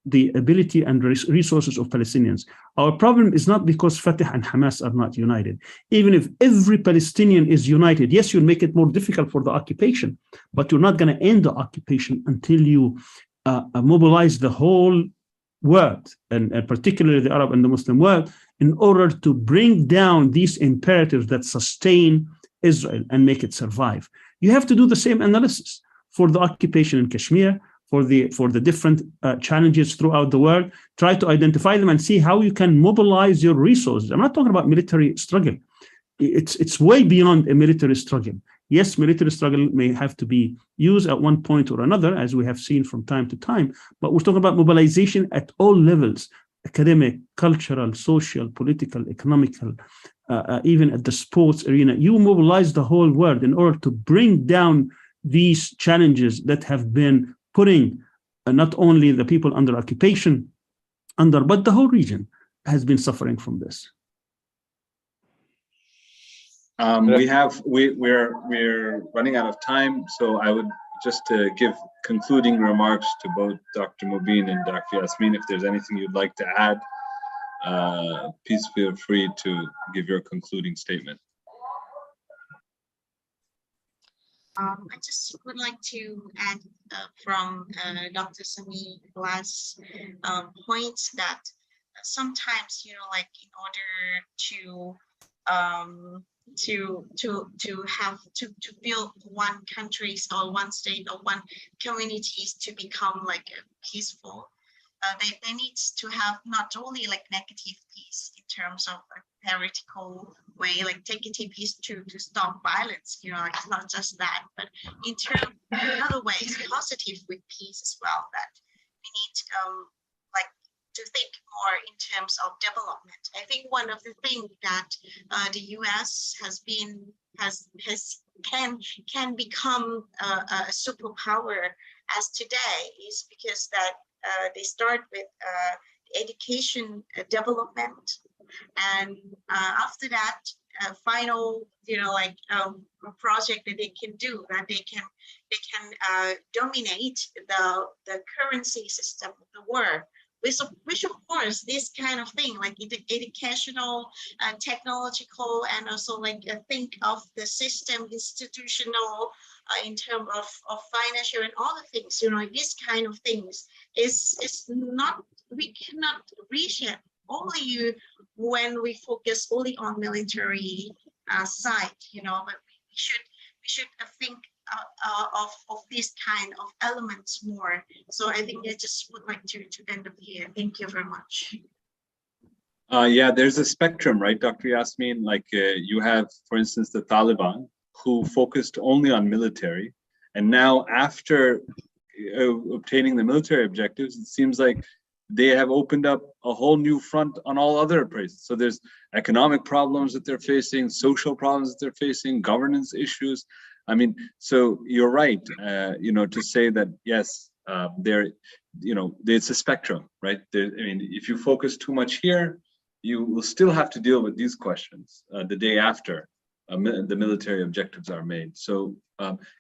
the ability and resources of Palestinians. Our problem is not because Fatah and Hamas are not united. Even if every Palestinian is united, yes, you'll make it more difficult for the occupation, but you're not going to end the occupation until you mobilize the whole world, and particularly the Arab and the Muslim world, in order to bring down these imperatives that sustain Israel and make it survive. You have to do the same analysis for the occupation in Kashmir, for the different challenges throughout the world. Try to identify them and see how you can mobilize your resources. I'm not talking about military struggle. It's way beyond a military struggle. Yes, military struggle may have to be used at one point or another, as we have seen from time to time, but we're talking about mobilization at all levels: academic, cultural, social, political, economical, even at the sports arena. You mobilize the whole world in order to bring down these challenges that have been putting not only the people under occupation but the whole region has been suffering from this. We're running out of time, so I would just give concluding remarks to both Dr. Mubin and Dr. Yasmin. If there's anything you'd like to add, please feel free to give your concluding statement. I just would like to add from Dr. Sami's last points that sometimes, you know, like in order to build one countries or one state or one communities to become like peaceful, they need to have not only like negative peace in terms of a theoretical way, like negative peace to stop violence, you know, it's not just that, but in terms in other ways positive with peace as well, that we need like to think more in terms of development. I think one of the things that the US can become a superpower as today is because that they start with education development, and after that final, you know, like a project that they can do, that they can dominate the currency system of the world. Which of course, this kind of thing, like educational and technological, and also like think of the system, institutional, in terms of financial and other things, you know, this kind of things is not, we cannot reach it only when we focus only on military side, you know, but we should think of this kind of elements more. So I think I just would like to end up here. Thank you very much. Yeah, there's a spectrum, right, Dr. Yasmin? Like you have, for instance, the Taliban, who focused only on military, and now after obtaining the military objectives, it seems like they have opened up a whole new front on all other places. So there's economic problems that they're facing, social problems that they're facing, governance issues. I mean, so you're right, you know, to say that, yes, there, you know, it's a spectrum, right? I mean, if you focus too much here, you will still have to deal with these questions the day after the military objectives are made. So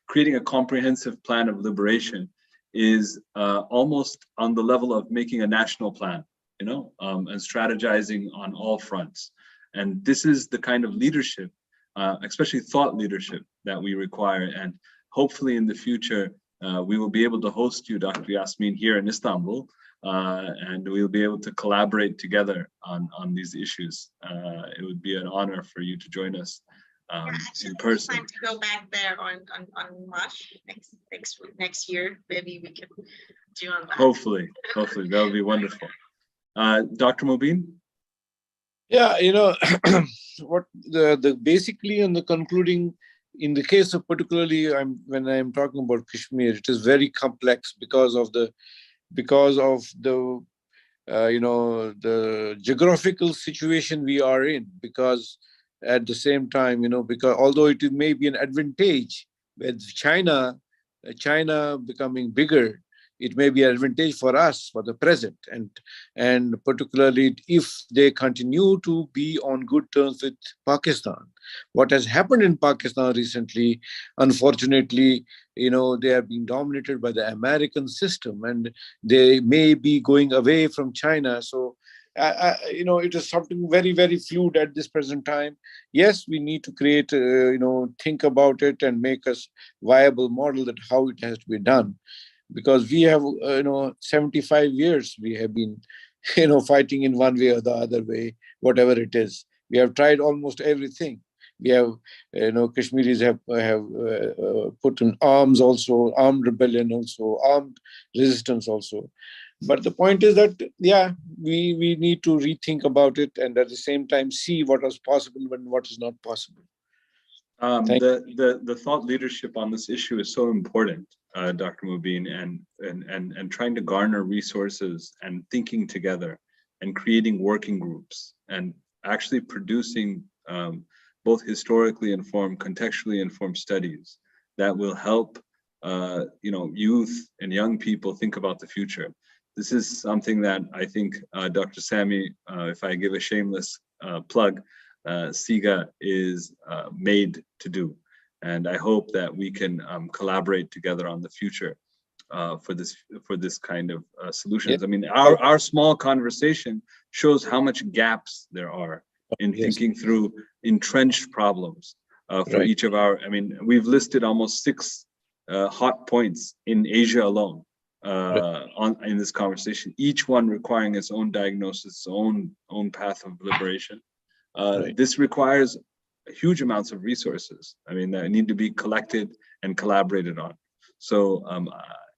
creating a comprehensive plan of liberation is almost on the level of making a national plan, you know, and strategizing on all fronts. And this is the kind of leadership, especially thought leadership, that we require. And hopefully in the future, we will be able to host you, Dr. Yasmin, here in Istanbul, and we'll be able to collaborate together on these issues. It would be an honor for you to join us in person. Time to go back there on March next year. Maybe we can do on that. Hopefully that would be wonderful. Dr. Mubin? Yeah, you know, what the basically in the concluding, in the case of particularly when I'm talking about Kashmir, it is very complex because of the you know, the geographical situation we are in, because at the same time, you know, because although it may be an advantage with China becoming bigger, it may be an advantage for us for the present, and particularly if they continue to be on good terms with Pakistan. What has happened in Pakistan recently, unfortunately, you know, they are being dominated by the American system, and they may be going away from China. So, you know, it is something very, very fluid at this present time. Yes, we need to create, you know, think about it and make a viable model that how it has to be done. Because we have, you know, 75 years we have been, you know, fighting in one way or the other way, whatever it is. We have tried almost everything. We have, Kashmiris have put in arms also, armed rebellion also, armed resistance also. But the point is that, we need to rethink about it and at the same time see what was possible and what is not possible. The thought leadership on this issue is so important, Dr. Mubin, and trying to garner resources and thinking together and creating working groups and actually producing both historically informed, contextually informed studies that will help youth and young people think about the future. This is something that I think Dr. Sami, if I give a shameless plug, CIGA is made to do. And I hope that we can collaborate together on the future for this kind of solutions. Yeah. I mean, our small conversation shows how much gaps there are in thinking through entrenched problems for each of our, I mean, we've listed almost 6 hot points in Asia alone in this conversation, each one requiring its own diagnosis, its own path of liberation. This requires huge amounts of resources, I mean, that need to be collected and collaborated on. So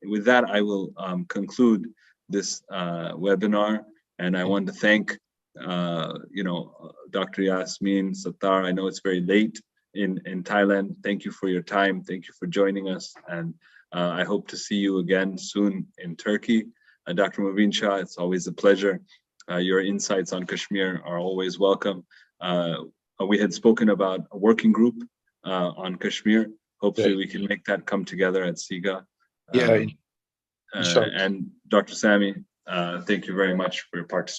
with that, I will conclude this webinar, and I want to thank Dr. Yasmin Sattar. I know it's very late in Thailand. Thank you for your time. Thank you for joining us, and I hope to see you again soon in Turkey. Dr. Mubin Shah, it's always a pleasure. Your insights on Kashmir are always welcome. We had spoken about a working group on Kashmir. Hopefully we can make that come together at CIGA. And Dr. Sami, thank you very much for your participation.